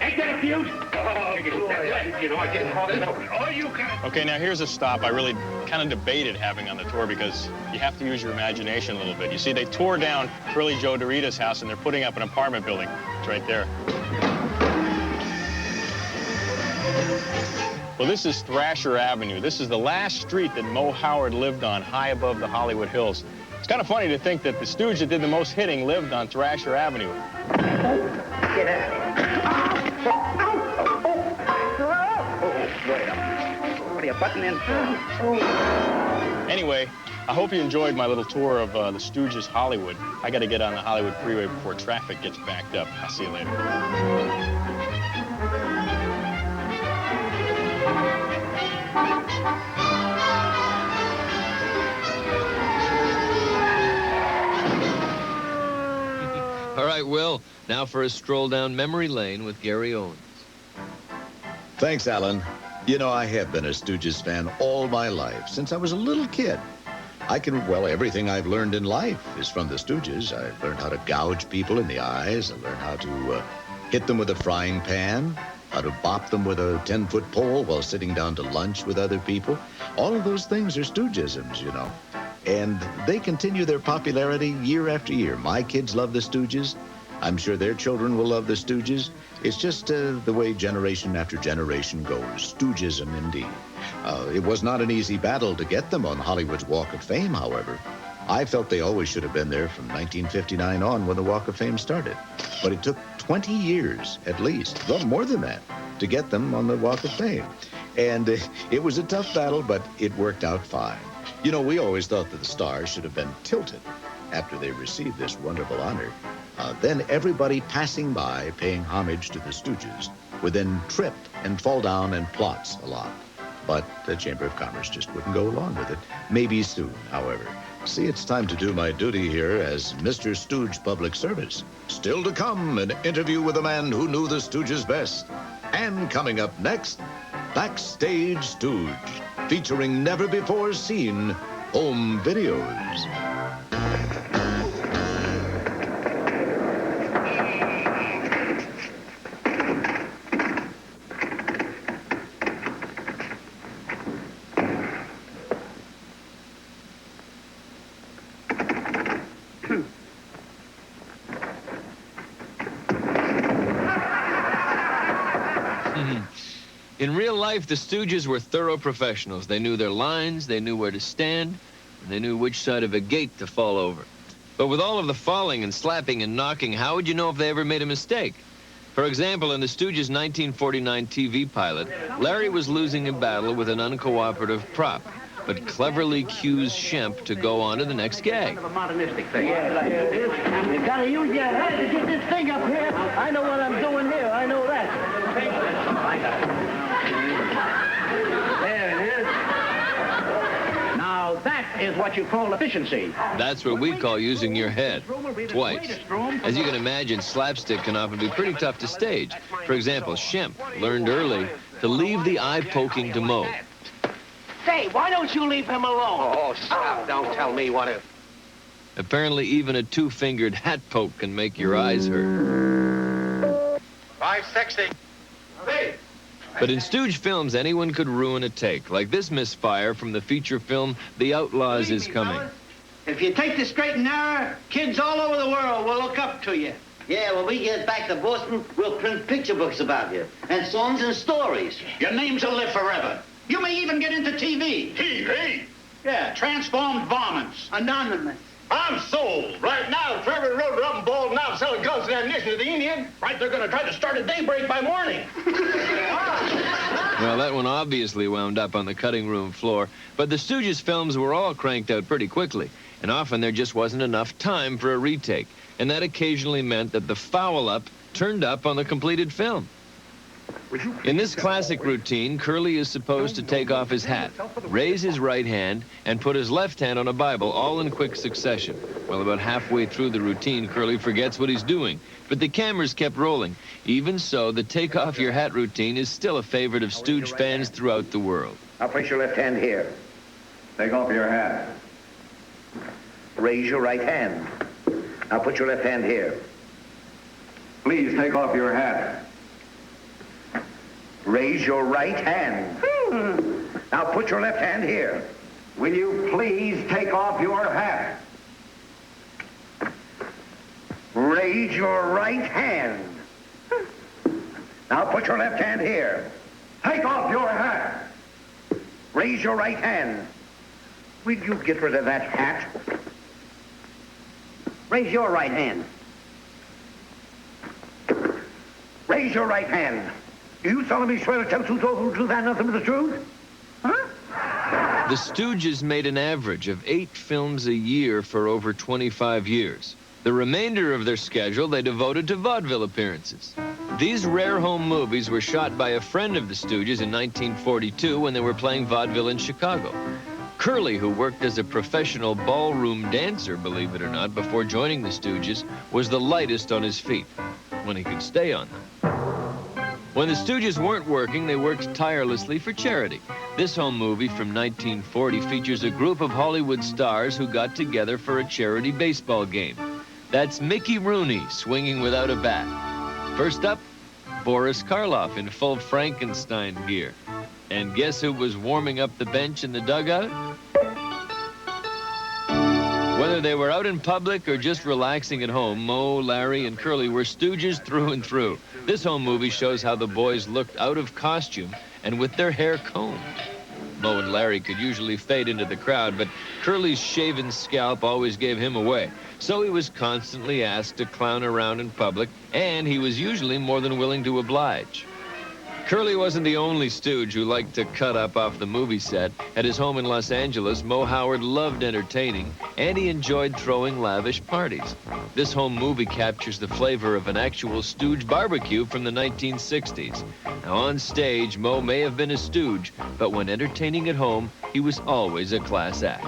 Ain't that a fuse? Oh, you know, I get caught in over. Oh, you can. Okay, now here's a stop I really kind of debated having on the tour because you have to use your imagination a little bit. You see, they tore down Curly Joe DeRita's house and they're putting up an apartment building. It's right there. Well, this is Thrasher Avenue. This is the last street that Mo Howard lived on, high above the Hollywood Hills. It's kind of funny to think that the Stooge that did the most hitting lived on Thrasher Avenue. Get out. What are you butting in for? Anyway, I hope you enjoyed my little tour of the Stooges Hollywood. I got to get on the Hollywood freeway before traffic gets backed up. I'll see you later. All right, Will, now for a stroll down memory lane with Gary Owens. Thanks, Alan. You know, I have been a Stooges fan all my life, since I was a little kid. Well, everything I've learned in life is from the Stooges. I've learned how to gouge people in the eyes. I learned how to hit them with a frying pan, how to bop them with a 10-foot pole while sitting down to lunch with other people. All of those things are Stoogesisms, you know. And they continue their popularity year after year. My kids love the Stooges. I'm sure their children will love the Stooges. It's just the way generation after generation goes. Stoogesism, indeed. It was not an easy battle to get them on Hollywood's Walk of Fame, however. I felt they always should have been there from 1959 on when the Walk of Fame started. But it took 20 years, at least, well, more than that, to get them on the Walk of Fame. And it was a tough battle, but it worked out fine. You know, we always thought that the stars should have been tilted after they received this wonderful honor. Then everybody passing by, paying homage to the Stooges, would then trip and fall down and plots a lot. But the Chamber of Commerce just wouldn't go along with it. Maybe soon, however. See, it's time to do my duty here as Mr. Stooge Public Service. Still to come, an interview with a man who knew the Stooges best. And coming up next, Backstage Stooge, featuring never-before-seen home videos. In real life, the Stooges were thorough professionals. They knew their lines, they knew where to stand, and they knew which side of a gate to fall over. But with all of the falling and slapping and knocking, how would you know if they ever made a mistake? For example, in the Stooges' 1949 TV pilot, Larry was losing a battle with an uncooperative prop, but cleverly cues Shemp to go on to the next gag. Kind of a modernistic thing. You gotta use your head to get this thing up here. I know what I'm doing here. I know that. There it is. Now, that is what you call efficiency. That's what we call using your head. Twice. As you can imagine, slapstick can often be pretty tough to stage. For example, Shemp learned early to leave the eye poking to Mo. Say, why don't you leave him alone? Oh, stop. Don't tell me what if. Apparently, even a two-fingered hat poke can make your eyes hurt. 560. Hey. But in Stooge films, anyone could ruin a take, like this misfire from the feature film The Outlaws Is Coming. If you take the straight and narrow, kids all over the world will look up to you. Yeah, when we get back to Boston, we'll print picture books about you, and songs and stories. Your names will live forever. You may even get into TV. TV? Yeah, transformed varmints. Anonymous. I'm sold. Right now, Trevor rode up and balled now selling guns and ammunition to the Indian. Right, they're going to try to start at daybreak by morning. Well, that one obviously wound up on the cutting room floor, but the Stooges films were all cranked out pretty quickly, and often there just wasn't enough time for a retake, and that occasionally meant that the foul-up turned up on the completed film. In this classic routine, Curly is supposed to take off his hat, raise his right hand, and put his left hand on a Bible, all in quick succession. Well, about halfway through the routine, Curly forgets what he's doing, but the cameras kept rolling. Even so, the take-off-your-hat routine is still a favorite of Stooge fans throughout the world. Now place your left hand here. Take off your hat. Raise your right hand. Now put your left hand here. Please take off your hat. Raise your right hand. Now put your left hand here. Will you please take off your hat? Raise your right hand. Now put your left hand here. Take off your hat. Raise your right hand. Will you get rid of that hat? Raise your right hand. Raise your right hand. Do you solemnly swear to tell the truth, all the truth, and nothing but the truth? The Stooges made an average of 8 films a year for over 25 years. The remainder of their schedule they devoted to vaudeville appearances. These rare home movies were shot by a friend of the Stooges in 1942 when they were playing vaudeville in Chicago. Curly, who worked as a professional ballroom dancer, believe it or not, before joining the Stooges, was the lightest on his feet, when he could stay on them. When the Stooges weren't working, they worked tirelessly for charity. This home movie from 1940 features a group of Hollywood stars who got together for a charity baseball game. That's Mickey Rooney swinging without a bat. First up, Boris Karloff in full Frankenstein gear. And guess who was warming up the bench in the dugout? Whether they were out in public or just relaxing at home, Moe, Larry, and Curly were Stooges through and through. This home movie shows how the boys looked out of costume and with their hair combed. Moe and Larry could usually fade into the crowd, but Curly's shaven scalp always gave him away. So he was constantly asked to clown around in public, and he was usually more than willing to oblige. Curly wasn't the only Stooge who liked to cut up off the movie set. At his home in Los Angeles, Moe Howard loved entertaining, and he enjoyed throwing lavish parties. This home movie captures the flavor of an actual Stooge barbecue from the 1960s. Now, on stage, Moe may have been a Stooge, but when entertaining at home, he was always a class act.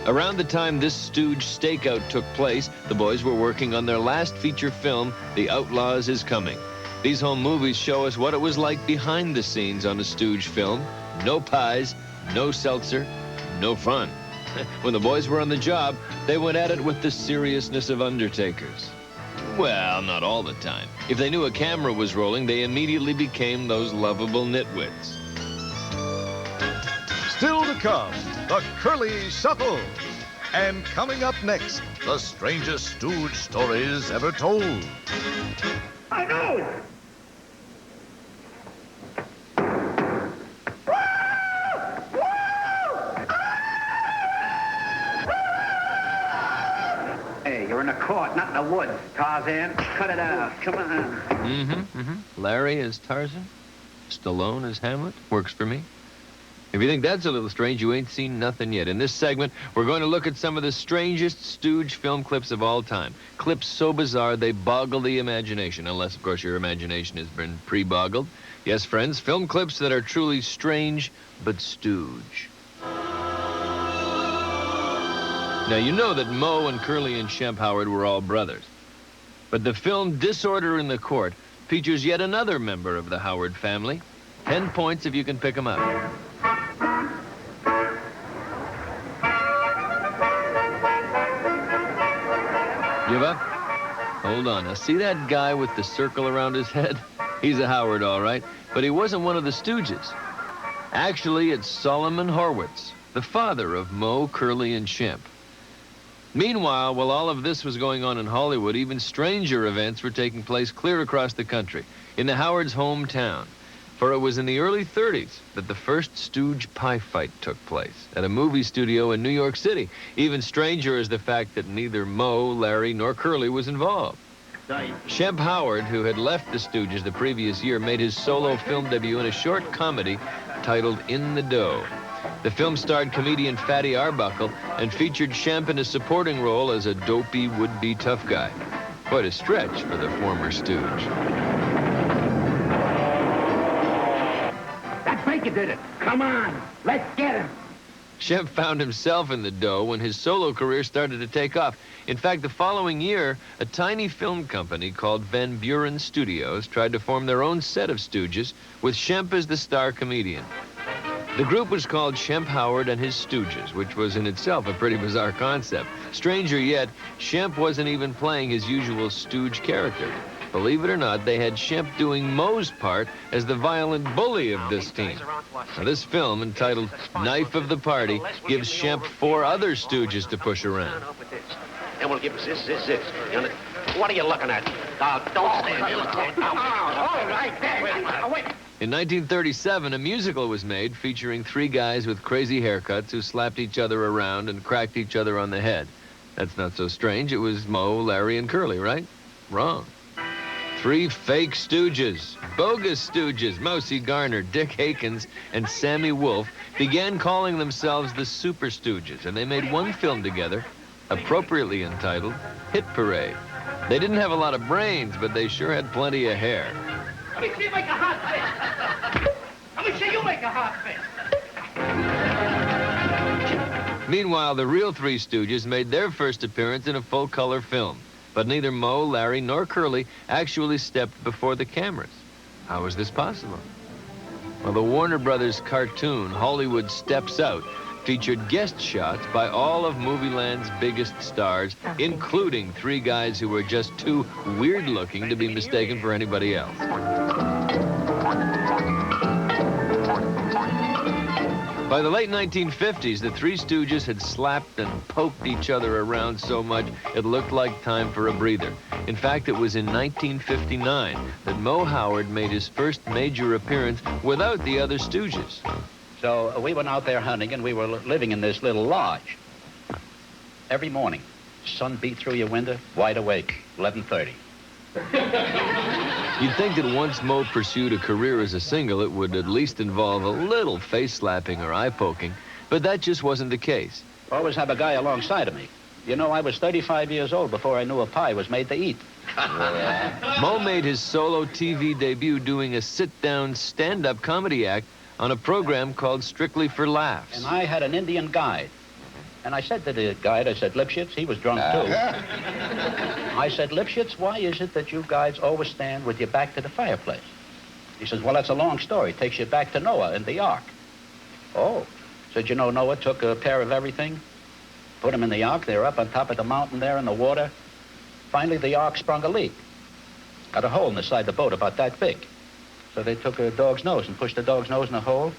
Around the time this Stooge stakeout took place, the boys were working on their last feature film, The Outlaws Is Coming. These home movies show us what it was like behind the scenes on a Stooge film. No pies, no seltzer, no fun. When the boys were on the job, they went at it with the seriousness of undertakers. Well, not all the time. If they knew a camera was rolling, they immediately became those lovable nitwits. Still to come, the Curly Shuffle. And coming up next, the strangest Stooge stories ever told. I know! Hey, you're in the court, not in the woods, Tarzan. Cut it out. Come on. Larry as Tarzan, Stallone as Hamlet. Works for me. If you think that's a little strange, you ain't seen nothing yet. In this segment, we're going to look at some of the strangest Stooge film clips of all time. Clips so bizarre they boggle the imagination, unless, of course, your imagination has been pre-boggled. Yes, friends, film clips that are truly strange, but Stooge. Now, you know that Moe and Curly and Shemp Howard were all brothers. But the film Disorder in the Court features yet another member of the Howard family, 10 points if you can pick them up. Give up? Hold on. Now, see that guy with the circle around his head? He's a Howard, all right, but he wasn't one of the Stooges. Actually, it's Solomon Horwitz, the father of Moe, Curly, and Shemp. Meanwhile, while all of this was going on in Hollywood, even stranger events were taking place clear across the country, in the Howard's hometown. For it was in the early 30s that the first Stooge pie fight took place at a movie studio in New York City. Even stranger is the fact that neither Moe, Larry, nor Curly was involved. Shemp Howard, who had left the Stooges the previous year, made his solo film debut in a short comedy titled In the Dough. The film starred comedian Fatty Arbuckle and featured Shemp in a supporting role as a dopey would-be tough guy. Quite a stretch for the former Stooge. That Baker did it. Come on, let's get him. Shemp found himself in the dough when his solo career started to take off. In fact, the following year, a tiny film company called Van Buren Studios tried to form their own set of Stooges with Shemp as the star comedian. The group was called Shemp Howard and his Stooges, which was in itself a pretty bizarre concept. Stranger yet, Shemp wasn't even playing his usual Stooge character. Believe it or not, they had Shemp doing Moe's part as the violent bully of this team. Now, this film, entitled Knife of the Party, gives Shemp 4 other Stooges to push around. And we'll give us this. What are you looking at? Don't stand there. All right, there. Wait. In 1937, a musical was made featuring 3 guys with crazy haircuts who slapped each other around and cracked each other on the head. That's not so strange. It was Moe, Larry, and Curly, right? Wrong. 3 fake Stooges, bogus Stooges, Mousy Garner, Dick Hakins, and Sammy Wolf, began calling themselves the Super Stooges, and they made one film together, appropriately entitled Hit Parade. They didn't have a lot of brains, but they sure had plenty of hair. Let me see you make a hot fist. Let me see you make a hot fist. Meanwhile, the real 3 Stooges made their first appearance in a full-color film. But neither Moe, Larry, nor Curly actually stepped before the cameras. How was this possible? Well, the Warner Brothers cartoon, Hollywood Steps Out, featured guest shots by all of Movieland's biggest stars, including 3 guys who were just too weird-looking to be mistaken for anybody else. By the late 1950s, the 3 Stooges had slapped and poked each other around so much it looked like time for a breather. In fact, it was in 1959 that Moe Howard made his first major appearance without the other Stooges. So we went out there hunting, and we were living in this little lodge. Every morning, sun beat through your window, wide awake, 11:30. You'd think that once Moe pursued a career as a single, it would at least involve a little face-slapping or eye-poking, but that just wasn't the case. Always have a guy alongside of me. You know, I was 35 years old before I knew a pie was made to eat. Moe made his solo TV debut doing a sit-down stand-up comedy act on a program called Strictly for Laughs. And I had an Indian guide. And I said to the guide, I said, Lipschitz, he was drunk too. I said, Lipschitz, why is it that you guys always stand with your back to the fireplace? He says, well, that's a long story. It takes you back to Noah and the ark. Oh. Said, you know, Noah took a pair of everything, put them in the ark. They were up on top of the mountain there in the water. Finally, the ark sprung a leak. Got a hole in the side of the boat about that big. So they took a dog's nose and pushed the dog's nose in a hole.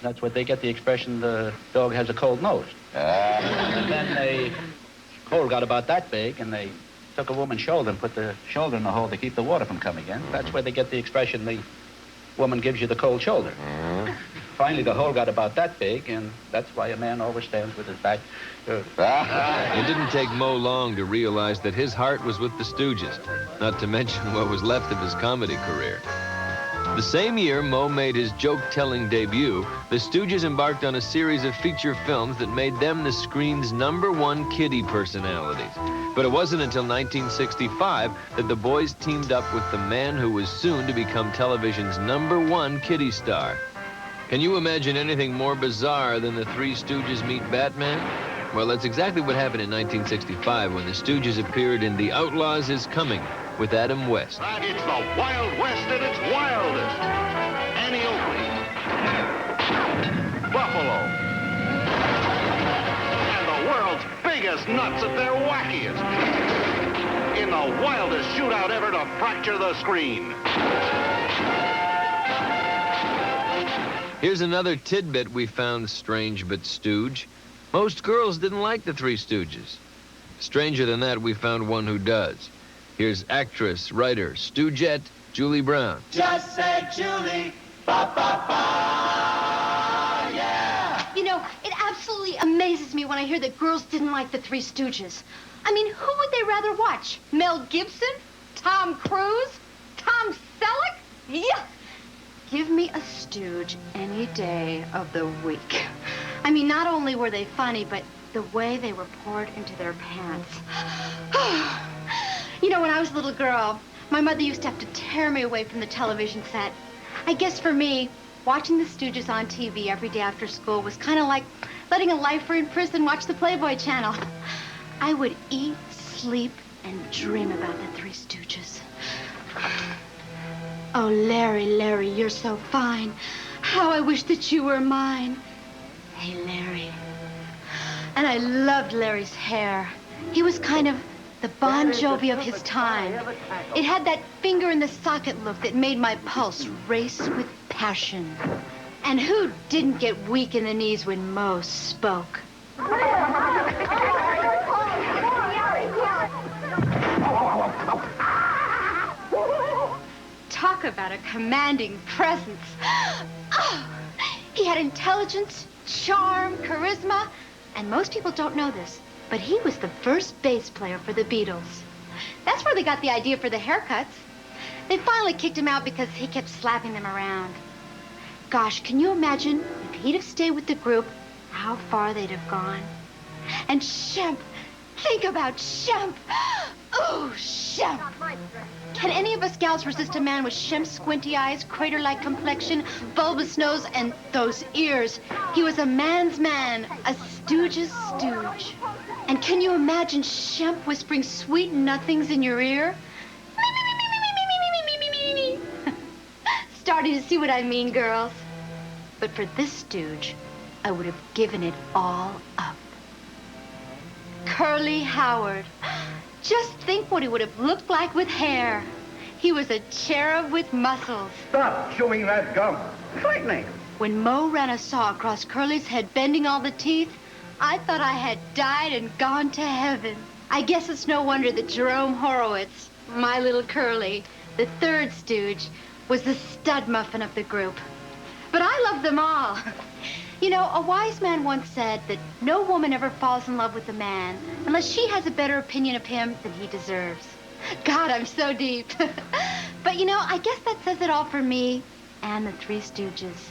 That's what they get the expression, the dog has a cold nose. And then the hole got about that big, and they took a woman's shoulder and put the shoulder in the hole to keep the water from coming in. That's where they get the expression, the woman gives you the cold shoulder. Finally, the hole got about that big, and that's why a man always stands with his back. It didn't take Moe long to realize that his heart was with the Stooges, not to mention what was left of his comedy career. The same year Moe made his joke-telling debut, the Stooges embarked on a series of feature films that made them the screen's #1 kiddie personalities. But it wasn't until 1965 that the boys teamed up with the man who was soon to become television's #1 kiddie star. Can you imagine anything more bizarre than the 3 Stooges meet Batman? Well, that's exactly what happened in 1965 when the Stooges appeared in The Outlaws Is Coming with Adam West. It's the Wild West at its wildest. Annie Oakley, Buffalo. And the world's biggest nuts at their wackiest. In the wildest shootout ever to fracture the screen. Here's another tidbit we found strange but stooge. Most girls didn't like the Three Stooges. Stranger than that, we found one who does. Here's actress, writer, stoogette, Julie Brown. Just say Julie, ba ba ba, yeah. You know, it absolutely amazes me when I hear that girls didn't like the Three Stooges. I mean, who would they rather watch? Mel Gibson? Tom Cruise? Tom Selleck? Yeah. Give me a stooge any day of the week. I mean, not only were they funny, but the way they were poured into their pants. You know, when I was a little girl, my mother used to have to tear me away from the television set. I guess for me, watching the Stooges on TV every day after school was kind of like letting a lifer in prison watch the Playboy Channel. I would eat, sleep, and dream about the Three Stooges. Oh, Larry, Larry, you're so fine. How I wish that you were mine. Hey, Larry. And I loved Larry's hair. He was kind of the Bon Jovi of his time. It had that finger in the socket look that made my pulse race with passion. And who didn't get weak in the knees when Mo spoke? Talk about a commanding presence. Oh, he had intelligence, charm, charisma, and most people don't know this, but he was the first bass player for the Beatles. That's where they got the idea for the haircuts. They finally kicked him out because he kept slapping them around. Gosh, can you imagine if he'd have stayed with the group, how far they'd have gone? And Shemp, think about Shemp. Oh, Shemp. Can any of us gals resist a man with Shemp's squinty eyes, crater-like complexion, bulbous nose, and those ears? He was a man's man, a stooge's stooge. And can you imagine Shemp whispering sweet nothings in your ear? Starting to see what I mean, girls. But for this stooge, I would have given it all up. Curly Howard. Just think what he would have looked like with hair. He was a cherub with muscles. Stop chewing that gum. Frightening. When Mo ran a saw across Curly's head, bending all the teeth, I thought I had died and gone to heaven. I guess it's no wonder that Jerome Horowitz, my little Curly, the third stooge, was the stud muffin of the group. But I love them all. You know, a wise man once said that no woman ever falls in love with a man unless she has a better opinion of him than he deserves. God, I'm so deep. But, you know, I guess that says it all for me and the Three Stooges.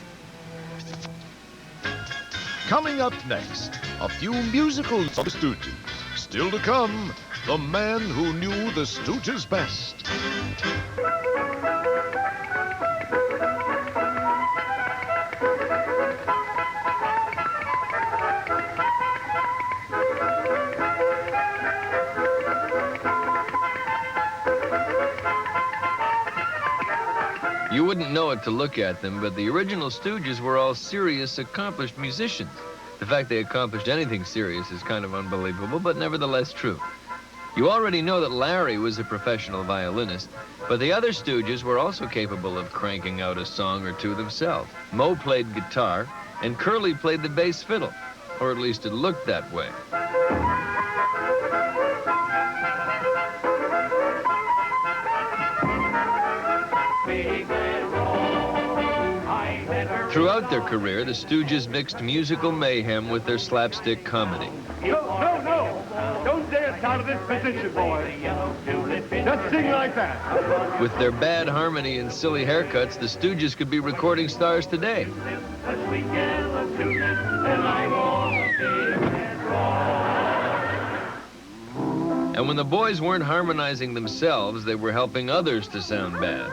Coming up next, a few musicals of the Stooges. Still to come, the man who knew the Stooges best. You wouldn't know it to look at them, but the original Stooges were all serious, accomplished musicians. The fact they accomplished anything serious is kind of unbelievable, but nevertheless true. You already know that Larry was a professional violinist, but the other Stooges were also capable of cranking out a song or two themselves. Mo played guitar, and Curly played the bass fiddle, or at least it looked that way. Throughout their career, the Stooges mixed musical mayhem with their slapstick comedy. No. Don't dance out of this position, boy. Just sing like that. With their bad harmony and silly haircuts, the Stooges could be recording stars today. And when the boys weren't harmonizing themselves, they were helping others to sound bad.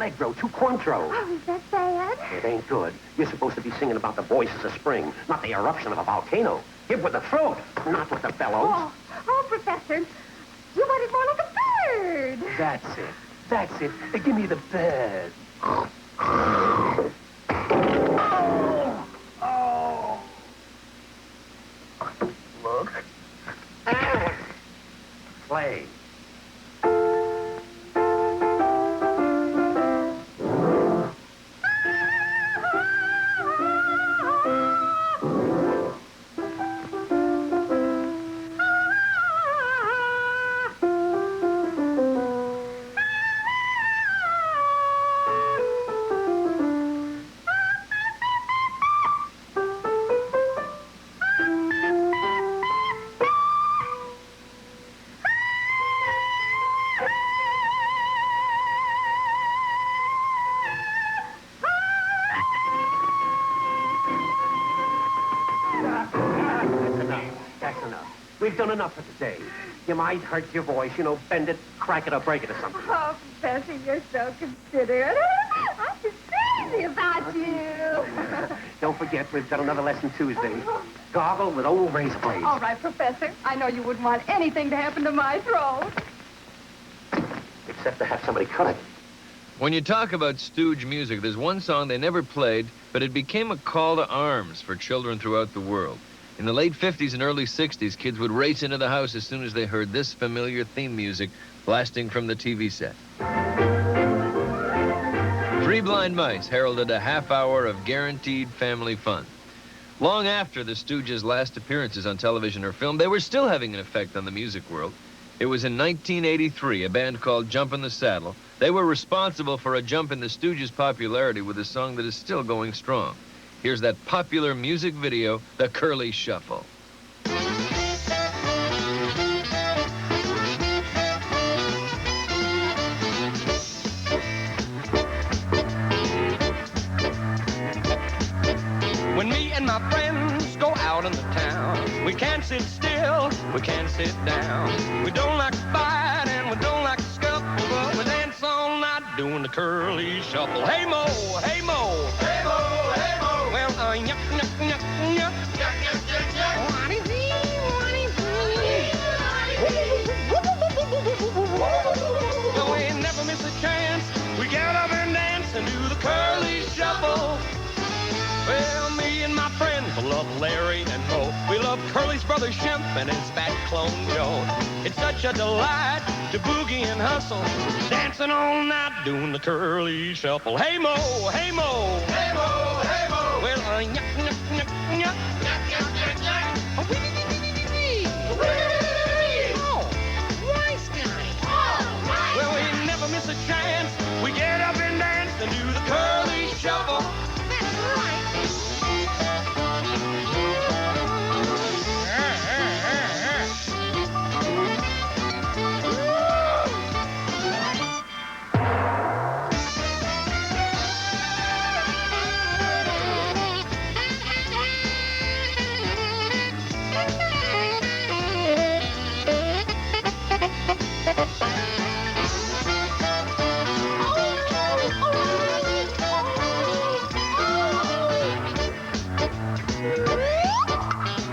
allegro, too contro. Oh, is that bad? It ain't good. You're supposed to be singing about the voices of spring, not the eruption of a volcano. Give with the throat, not with the bellows. Oh, Professor, you want it more like a bird. That's it. That's it. Give me the bird. Look. Play. That's enough. We've done enough for today. You might hurt your voice, bend it, crack it, or break it or something. Oh, Professor, you're so considerate. I'm just crazy about you. Don't forget, we've got another lesson Tuesday. Gargle with old razor blades. All right, Professor. I know you wouldn't want anything to happen to my throat. Except to have somebody cut it. When you talk about Stooge music, there's one song they never played, but it became a call to arms for children throughout the world. In the late 50s and early 60s, kids would race into the house as soon as they heard this familiar theme music blasting from the TV set. Three Blind Mice heralded a half hour of guaranteed family fun. Long after the Stooges' last appearances on television or film, they were still having an effect on the music world. It was in 1983, a band called Jump in the Saddle. They were responsible for a jump in the Stooges' popularity with a song that is still going strong. Here's that popular music video, The Curly Shuffle. When me and my friends go out in the town, we can't sit still, we can't sit down. We don't like to fight and we don't like to scuffle, but we dance all night doing the curly shuffle. Hey Mo, hey Mo, hey Mo, hey Mo. Well, yuck, yuck, yuck, yuck. Yuck, yuck, yuck, yuck. What is he? What is he? Well, we never miss a chance. We get up and dance and do the curly shuffle. Well, me and my friends love Larry and Mo. We love Curly's brother Shemp and his fat clone Joe. It's such a delight to boogie and hustle, dancing all night doing the curly shuffle. Hey Mo, hey Mo, hey Mo, hey Mo. Well, yuck, yuck, yuck, yuck. Yuck, yuck, yuck, yuck. Oh, wee, wee, wee, wee, wee, wee. Oh, nice guy. Oh, nice. Well, we never miss a chance. We get up and dance and do the curly shuffle. That's right.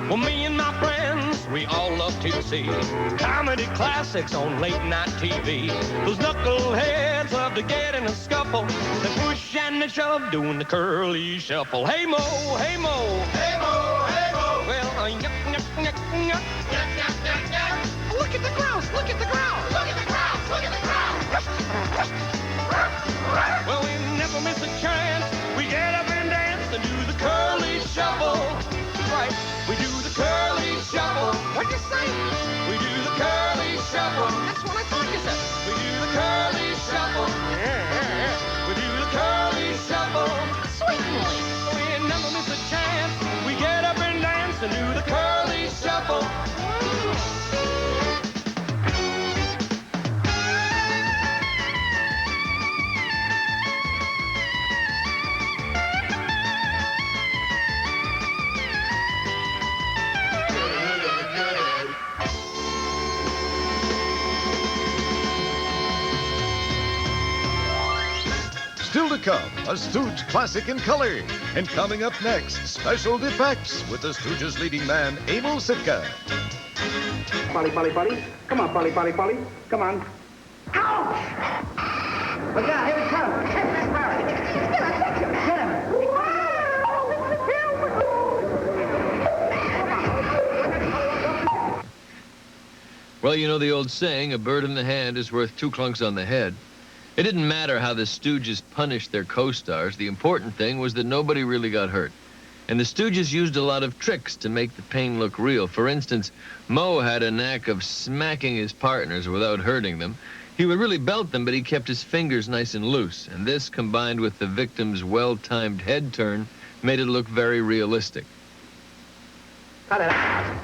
Well, me and my friends, we all love to see comedy classics on late night TV. Those knuckleheads love to get in a scuffle. They push and they shove, doing the curly shuffle. Hey Mo, hey Mo, hey Mo, hey Mo. Well, yuck, yuck, yuck, yuck. Yuck, yuck, yuck, yuck. Look at the grouse, look at the grouse. Look at the grouse, look at the grouse. Well, we never miss a chance. We get up and dance and do the curly shuffle. Right, we do the curly shuffle. What'd you say? We do the curly shuffle. That's what I thought you said. We do the curly shuffle. Yeah. We do the curly shuffle. Sweetly. We never miss a chance. We get up and dance and do the curly shuffle. become a Stooge classic in color. And coming up next, special effects with the Stooges' leading man, Emil Thicke. Polly, Polly, Polly. Come on, Polly, Polly, Polly. Come on. Ouch! Look out, here it comes. Catch that Barry. Get him. Well, you know the old saying, a bird in the hand is worth 2 clunks on the head. It didn't matter how the Stooges punished their co-stars. The important thing was that nobody really got hurt. And the Stooges used a lot of tricks to make the pain look real. For instance, Moe had a knack of smacking his partners without hurting them. He would really belt them, but he kept his fingers nice and loose. And this, combined with the victim's well-timed head turn, made it look very realistic. Cut it out.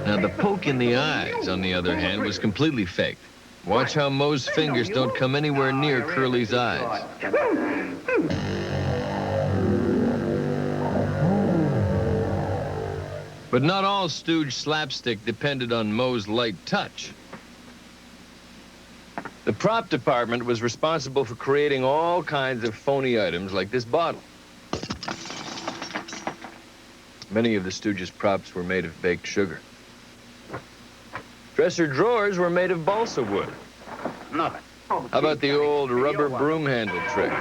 Now, the poke in the eyes, on the other hand, was completely faked. Watch how Moe's fingers don't come anywhere near Curly's eyes. But not all Stooge slapstick depended on Moe's light touch. The prop department was responsible for creating all kinds of phony items like this bottle. Many of the Stooges' props were made of baked sugar. Dresser drawers were made of balsa wood. Nothing. How about the old rubber broom handle trick?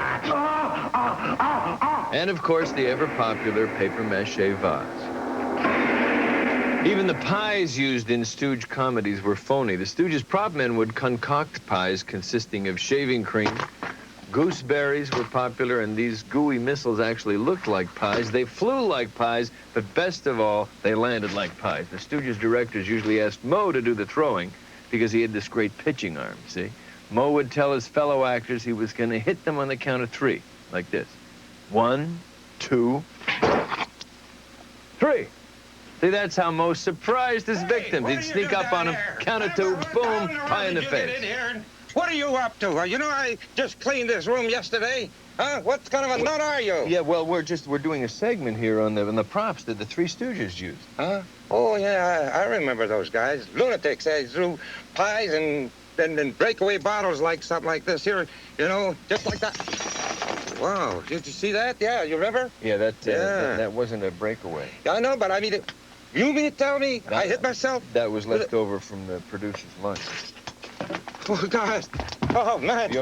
And, of course, the ever-popular papier-mâché vase. Even the pies used in Stooge comedies were phony. The Stooges' prop men would concoct pies consisting of shaving cream. Gooseberries were popular, and these gooey missiles actually looked like pies. They flew like pies, but best of all, they landed like pies. The Stooges' directors usually asked Moe to do the throwing because he had this great pitching arm, see? Moe would tell his fellow actors he was going to hit them on the count of 3, like this. 1, 2, 3. See, that's how Moe surprised his victims. He'd sneak up on them, count of 2, boom, pie in the face. What are you up to? You know, I just cleaned this room yesterday. Huh? What kind of a nut are you? Yeah, well, we're doing a segment here on the props that the Three Stooges used. Huh? Oh, yeah, I remember those guys. Lunatics. They threw pies and breakaway bottles like something like this here, you know, just like that. Wow, did you see that? Yeah, you remember? Yeah, that wasn't a breakaway. Yeah, I know, but I mean, you mean to tell me I hit myself? That was left over from the producer's lunch. Oh, God. Oh, man.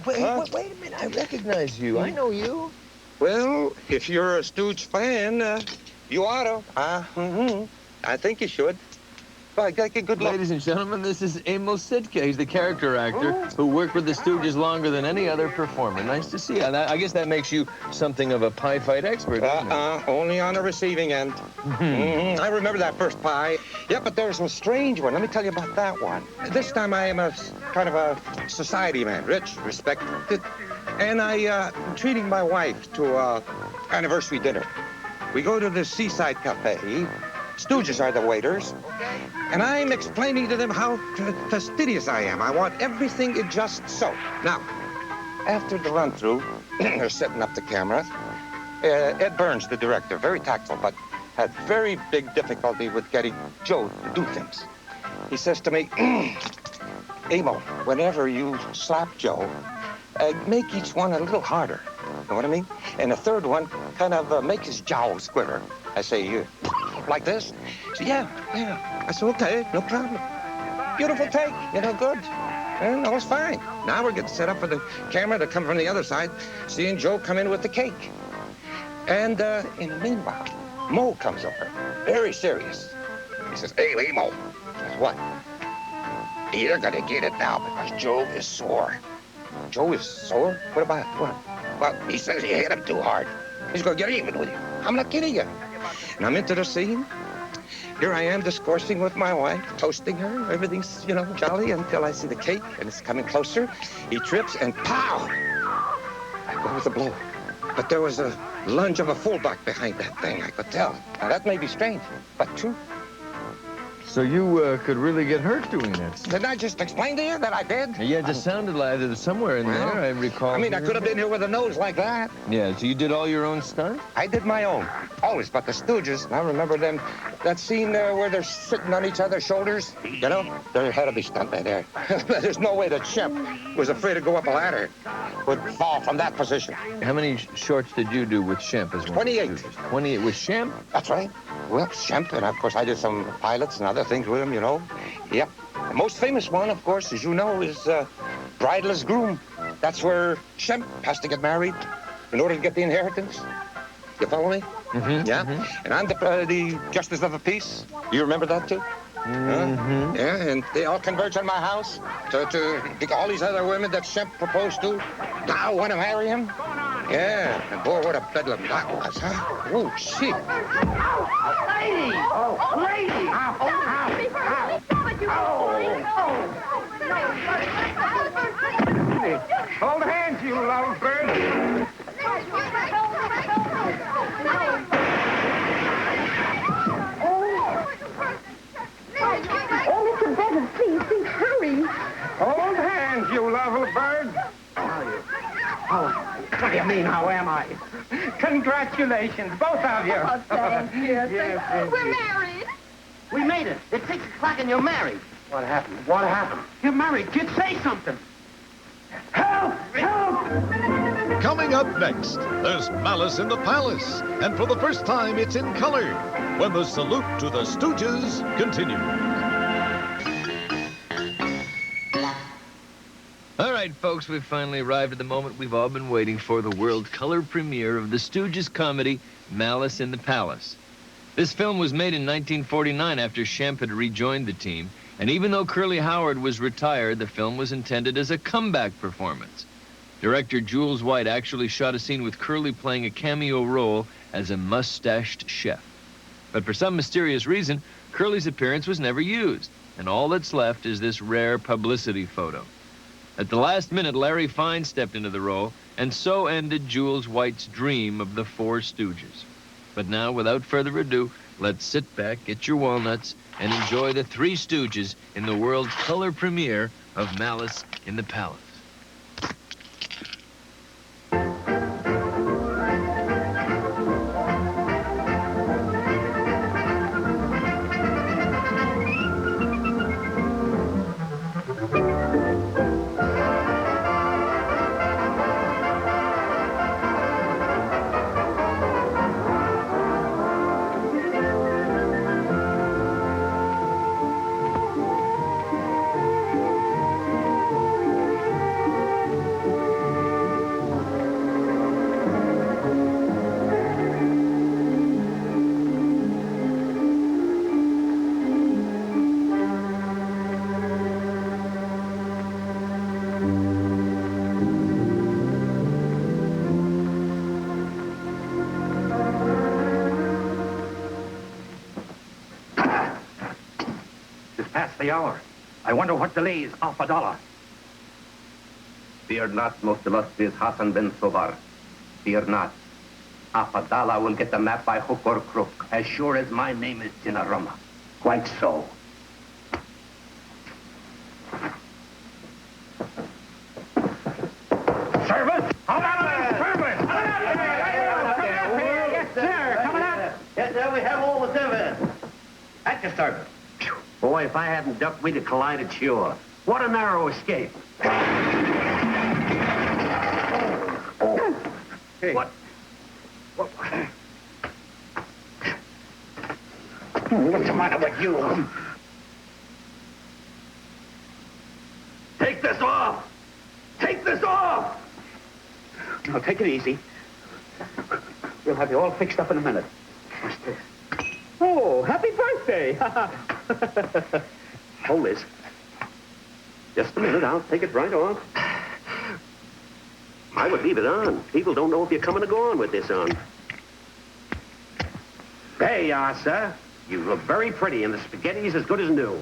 Wait a minute. I recognize you. I know you. Well, if you're a Stooge fan, you ought to. I think you should. Well, good luck. Ladies and gentlemen, this is Emil Thicke. He's the character actor who worked with the Stooges longer than any other performer. Nice to see you. I guess that makes you something of a pie fight expert, doesn't it? Only on the receiving end. I remember that first pie. Yeah, but there's a strange one. Let me tell you about that one. This time I am a kind of a society man, rich, respected, and I'm treating my wife to a anniversary dinner. We go to the Seaside Cafe. Stooges are the waiters. And I'm explaining to them how fastidious I am. I want everything just so. Now, after the run-through, they're setting up the camera. Ed Burns, the director, very tactful, but had very big difficulty with getting Joe to do things. He says to me, Emo, whenever you slap Joe, make each one a little harder. Know what I mean? And the third one kind of make his jowls quiver. I say, like this? He said, yeah. I said, okay, no problem. Beautiful take, good. And all was fine. Now we're getting set up for the camera to come from the other side, seeing Joe come in with the cake. And in the meanwhile, Moe comes over, very serious. He says, hey, Mo. I says, what? You're gonna get it now because Joe is sore. Joe is sore? What about what? Well, he says you hit him too hard. He's gonna get even with you. I'm not kidding you. And I'm into the scene. Here I am discoursing with my wife, toasting her. Everything's, jolly until I see the cake, and it's coming closer. He trips, and pow! I go with a blow. But there was a lunge of a fullback behind that thing, I could tell. Now, that may be strange, but true. So you could really get hurt doing this. Didn't I just explain to you that I did? Yeah, it just sounded like it was somewhere in there, I recall. I mean, I could have been here with a nose like that. Yeah, so you did all your own stunts? I did my own. Always, but the Stooges, I remember them, that scene where they're sitting on each other's shoulders, you know? There had to be stuntmen there. There's no way that Shemp was afraid to go up a ladder. Would fall from that position. How many shorts did you do with Shemp as one? 28. 28 with Shemp? That's right. Well, Shemp, and of course I did some pilots and other things with him, you know. Yep. The most famous one, of course, as you know, is Bridaless Groom. That's where Shemp has to get married in order to get the inheritance. You follow me? Mm-hmm. Yeah. Mm-hmm. And I'm the Justice of the Peace. You remember that, too? Mm-hmm. Yeah, and they all converge on my house to all these other women that Shemp proposed to. Now want to marry him? Yeah, and boy, what a bedlam that was, huh? Oh, shit. Lady! Oh, lady! Ow, Hold hands, you lovebird. Oh, Mr. Bevan, please, hurry. Hold hands, you lovely bird. Oh, what do you mean, how am I? Congratulations, both of you. Oh, thank you. Yes. We're married. We made it. It's 6 o'clock and you're married. What happened? What happened? You're married. Kid, say something. Help! Help! Coming up next, there's Malice in the Palace. And for the first time, it's in color when the salute to the Stooges continues. All right, folks, we've finally arrived at the moment we've all been waiting for, the world color premiere of the Stooges comedy, Malice in the Palace. This film was made in 1949 after Shemp had rejoined the team, and even though Curly Howard was retired, the film was intended as a comeback performance. Director Jules White actually shot a scene with Curly playing a cameo role as a mustached chef. But for some mysterious reason, Curly's appearance was never used, and all that's left is this rare publicity photo. At the last minute, Larry Fine stepped into the role, and so ended Jules White's dream of the Four Stooges. But now, without further ado, let's sit back, get your walnuts, and enjoy the Three Stooges in the world color premiere of Malice in the Palace. Past the hour. I wonder what delays $50. Fear not, most illustrious Hassan bin Sobar. Fear not. $50 will get the map by hook or crook, as sure as my name is Jinarama. Quite so. Service! Hold on a minute! Service! Yes, sir. Coming up. Yes, sir, we have all the service. At your service. Boy, if I hadn't ducked, we'd have collided sure. What a narrow escape. Hey. What? What's the matter with you? Take this off! Take this off! Now, take it easy. We'll have you all fixed up in a minute. What's this? Oh, happy birthday! Hold this. Just a minute, I'll take it right off. I would leave it on. People don't know if you're coming or going with this on. There you are, sir. You look very pretty, and the spaghetti's as good as new.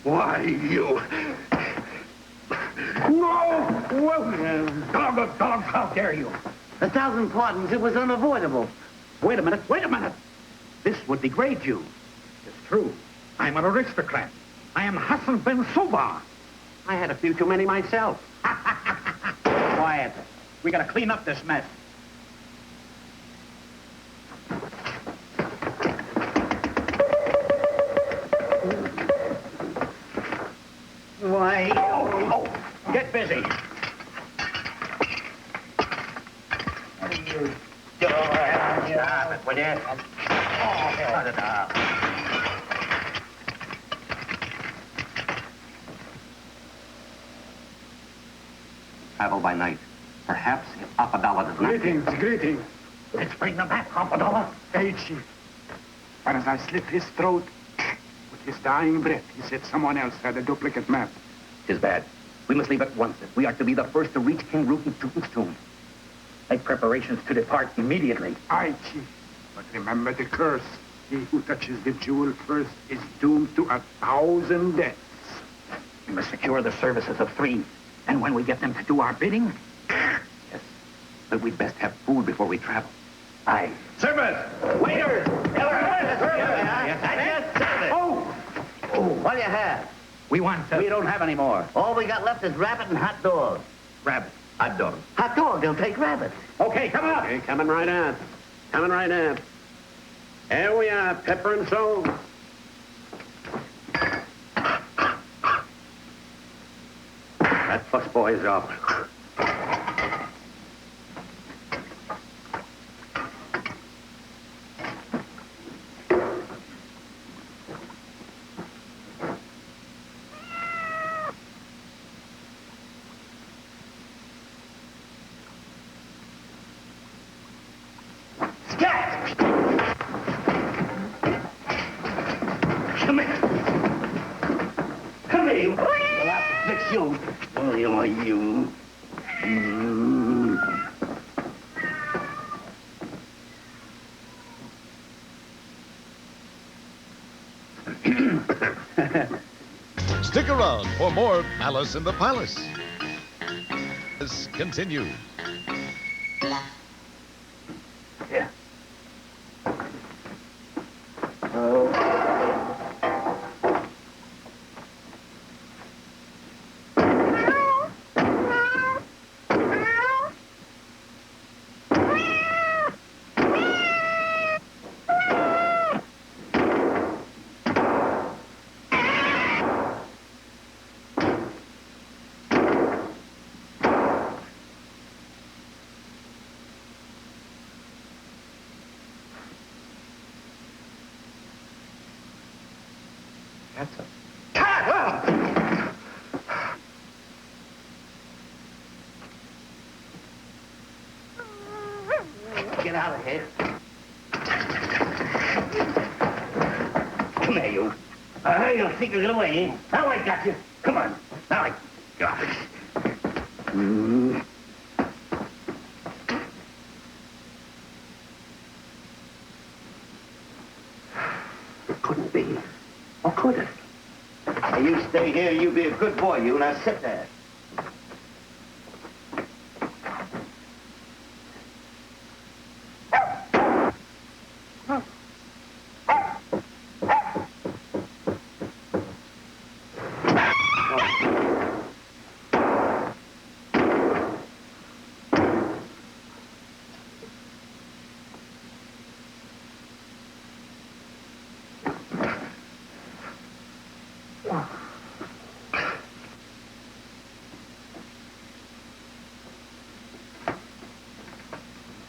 Why, you... No! Whoa! Dog, how dare you? 1,000 pardons, it was unavoidable. Wait a minute. This would degrade you. It's true. I'm an aristocrat. I am Hassan Ben Soba. I had a few too many myself. Quiet. We gotta clean up this mess. Why? Oh, get busy. Stop it, will you? Cut it out. Travel by night. Perhaps if Apadala does not... Greetings. Let's bring them back, Apadala. Hey, Chief. But as I slit his throat, with his dying breath, he said someone else had a duplicate map. Tis bad. We must leave at once if we are to be the first to reach King Ruki Tuten's tomb. Make preparations to depart immediately. Aye, Chief. But remember the curse. He who touches the jewel first is doomed to 1,000 deaths. We must secure the services of three. And when we get them to do our bidding... Yes, but we'd best have food before we travel. Aye. Servers! Waiters! What do you have? We don't have any more. All we got left is rabbit and hot dog. Rabbit. Hot dog. Hot dog, they'll take rabbit. Okay, come on. Okay, coming right out. Coming right out. Here we are, pepper and salt. That busboy is up. Stick around for more Alice in the Palace. This continues. Yeah. That's a... Get out of here. Come here, you. You'll think you'll get away, eh? Now I got you. Come on. Now I got it. It couldn't be. Or could it? Now, you stay here, you be a good boy, you. Now sit there.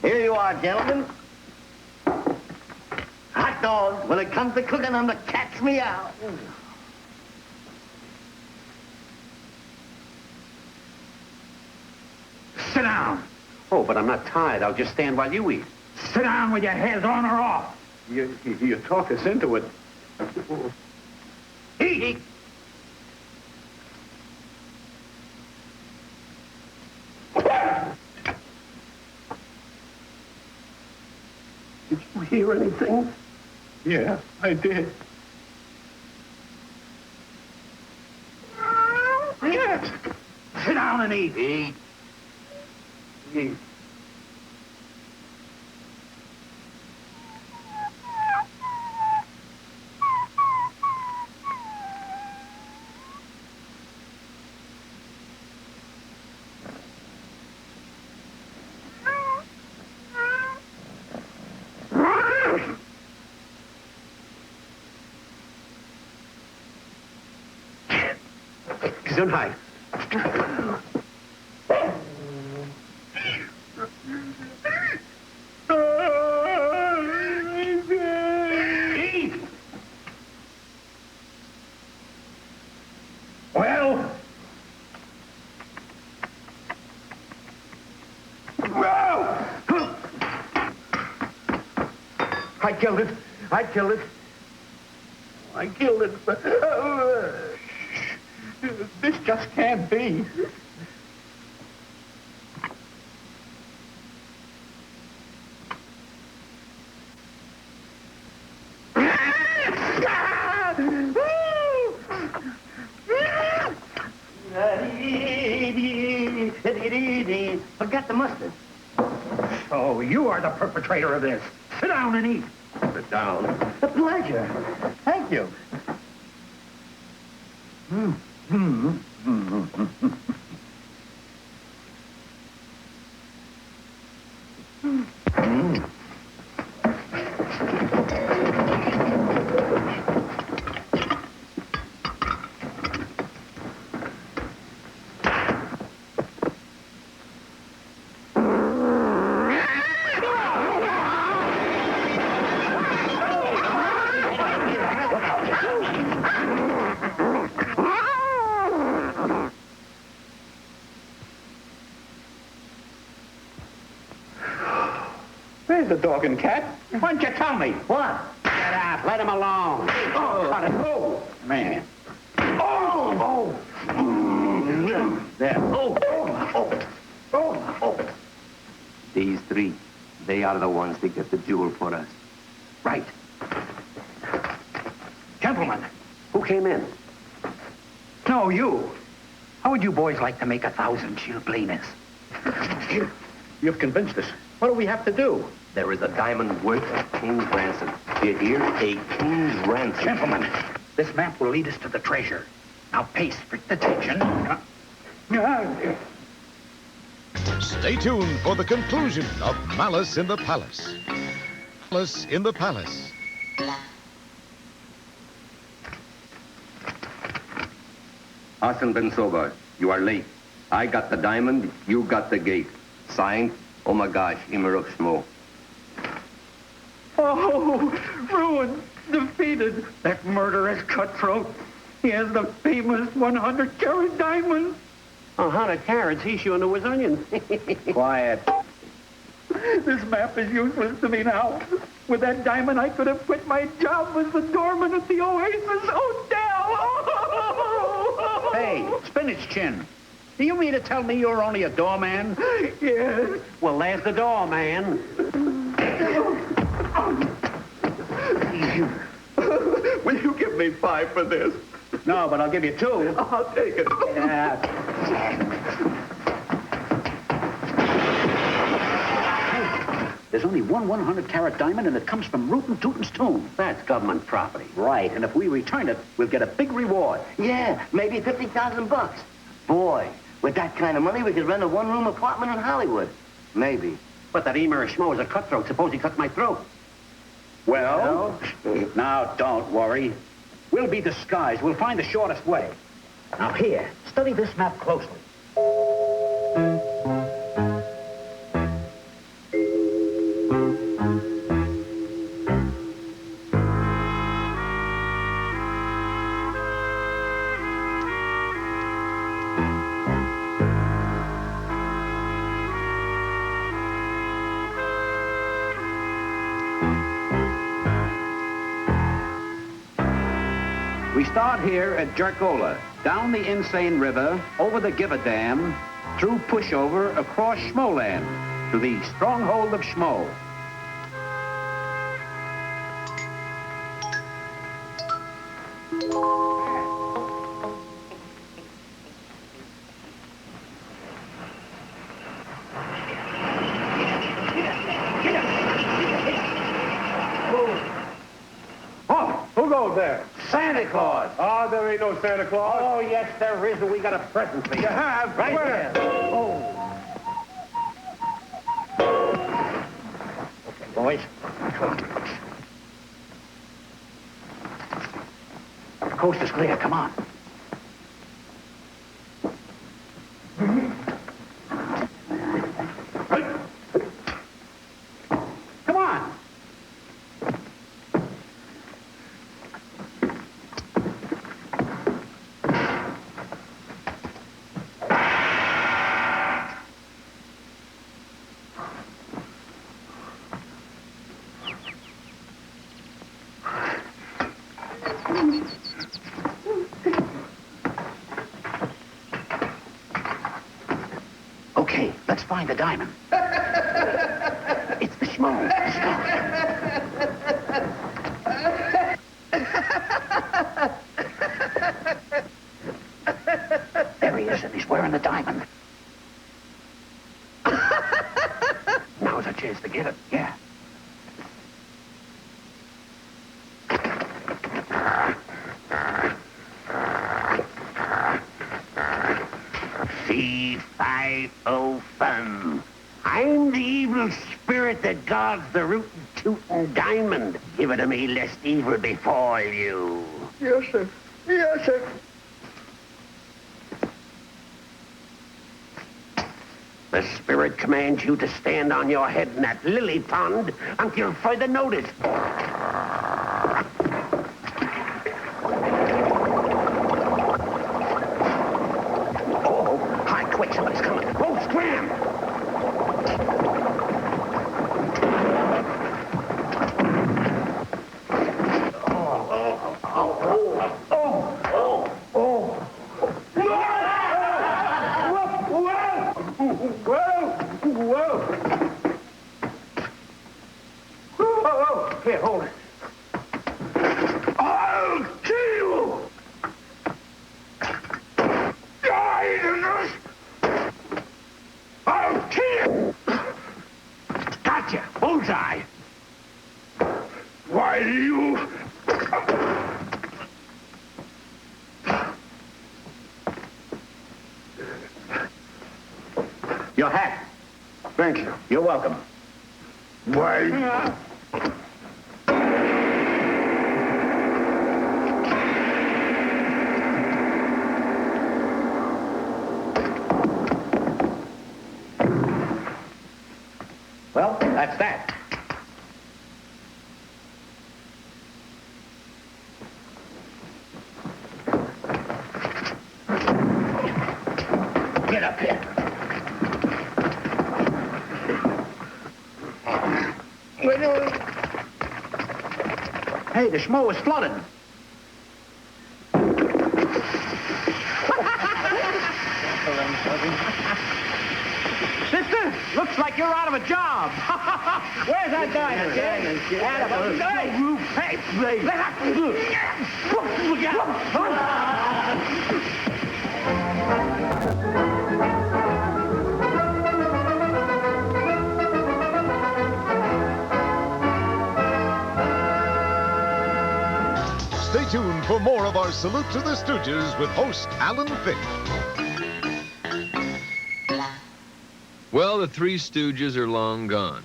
Here you are, gentlemen. Hot dog. When it comes to cooking, I'm the cat's meow. Sit down. Oh, but I'm not tired. I'll just stand while you eat. Sit down with your head on or off. You talk us into it. Eat. Did you hear anything? Yeah, I did. Yes. Sit down and eat. Eat. Eat. tonight. Well? I killed it. I killed it. I killed it. This just can't be. Forget the mustard. So you are the perpetrator of this. Sit down and eat. Sit down. A pleasure. Thank you. There's the dog and cat. Why don't you tell me? What? Get out. Let him alone. Oh, cut it. Oh, man. Oh, oh. There. Oh. These three, they are the ones that get the jewel for us. Right. Gentlemen. Who came in? No, you. How would you boys like to make 1,000 chilblinas? You've convinced us. What do we have to do? There is a diamond worth a king's ransom. Do you hear? A king's ransom. Gentlemen, this map will lead us to the treasure. Now pay strict attention. Stay tuned for the conclusion of Malice in the Palace. Malice in the Palace. Hassan Ben Sobar, you are late. I got the diamond, you got the gate. Signed, oh my gosh, Imaruk Shmo. Oh, ruined, defeated. That murderous cutthroat. He has the famous 100-carat diamond. 100 carats, he's sure knew his onions. Quiet. This map is useless to me now. With that diamond, I could have quit my job as the doorman at the Oasis Hotel. Hey, spinach chin. Do you mean to tell me you're only a doorman? Yes. Well, there's the doorman. Will you give me 5 for this? No, but I'll give you 2. I'll take it. There's only one 100-carat diamond, and it comes from Rootin' Tootin's tomb. That's government property. Right, and if we return it, we'll get a big reward. Yeah, maybe 50,000 bucks. Boy, with that kind of money, we could rent a one-room apartment in Hollywood. Maybe. But that Emer Schmo is a cutthroat. Suppose he cuts my throat. Well, now don't worry. We'll be disguised. We'll find the shortest way. Now here, study this map closely. We start here at Jerkola, down the Insane River, over the Giver Dam, through Pushover, across Schmoland, to the stronghold of Schmo. Oh, who goes there? Santa Claus. Oh, there ain't no Santa Claus. Oh, yes, there is, and we got a present for you. You have? Right here. Oh. Okay, boys. The coast is clear. Come on. Let's find the diamond. It's the schmo. There he is, and he's wearing the diamond. Now's a chance to get it. Yeah. C-5-O-Fun. I'm the evil spirit that guards the rootin' tootin' diamond. Give it to me lest evil befall you. Yes, sir. Yes, sir. The spirit commands you to stand on your head in that lily pond until further notice. Oh, hi, quick, somebody's coming. Oh, scram! Here, hold it. I'll kill you! I'll kill you! Gotcha! Bullseye! Why do you... Your hat. Thank you. You're welcome. Why... Well, that's that. Get up here. Hey, the schmo is flooded. Sister, looks like you're out of a job. Where's that diamond, kid? Hey, look out. Stay tuned for more of our Salute to the Stooges with host Alan Thicke. Well, the Three Stooges are long gone.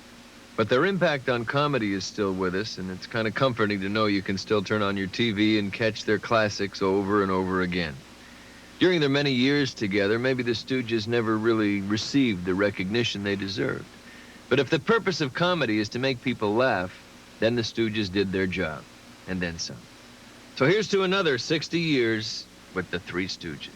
But their impact on comedy is still with us, and it's kind of comforting to know you can still turn on your TV and catch their classics over and over again. During their many years together, maybe the Stooges never really received the recognition they deserved. But if the purpose of comedy is to make people laugh, then the Stooges did their job, and then some. So here's to another 60 years with the Three Stooges.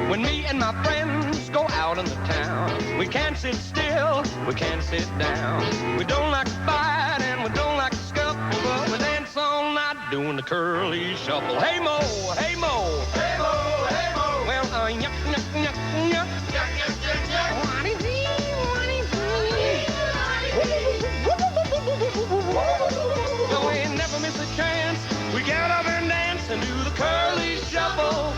When me and my friends go out in the town, we can't sit still, we can't sit down. We don't like to fight and we don't like to scuffle, but we dance all night doing the curly shuffle. Hey Mo, hey Mo, hey Mo, hey Mo. Well, yuck, yuck, yuck, yuck, yuck, yuck, yuck, yuck. What is he? What is he? So we never miss a chance. We get up and dance and do the curly shuffle.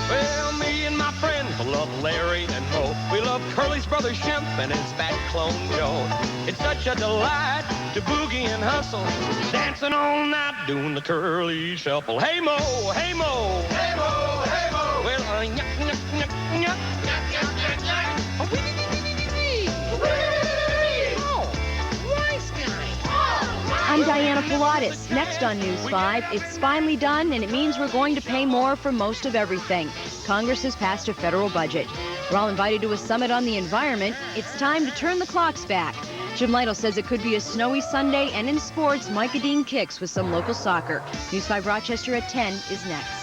Well, me and my friends love Larry and Moe. We love Curly's brother Shemp and his fat clone Joe. It's such a delight to boogie and hustle, dancing all night doing the curly shuffle. Hey Mo, hey Mo, hey Mo, hey Mo. Well, yuck, yuck, yuck, yuck, yuck, yuck, yuck, yuck. Oh, wise guy. I'm Diana Pilatus. Next on News 5, it's finally done, and it means we're going to pay more for most of everything. Congress has passed a federal budget. We're all invited to a summit on the environment. It's time to turn the clocks back. Jim Lytle says it could be a snowy Sunday, and in sports, Micah Dean kicks with some local soccer. News 5 Rochester at 10 is next.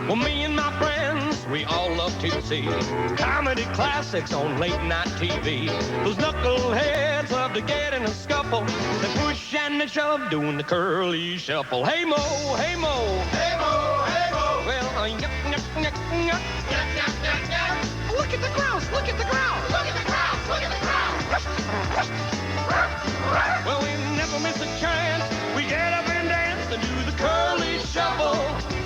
Well, me and my friends, we all love to see comedy classics on late night TV. Those knuckleheads love to get in a scuffle. They push and they shove, doing the curly shuffle. Hey Mo, hey Mo, hey Mo, hey Mo. Well, yuck, yuck, yuck, yuck. Yuck, yuck, yuck, yuck. Look at the grouse, look at the grouse. Look at the grouse, look at the grouse. Well, we never miss a chance. We get up and dance and do the curly shuffle.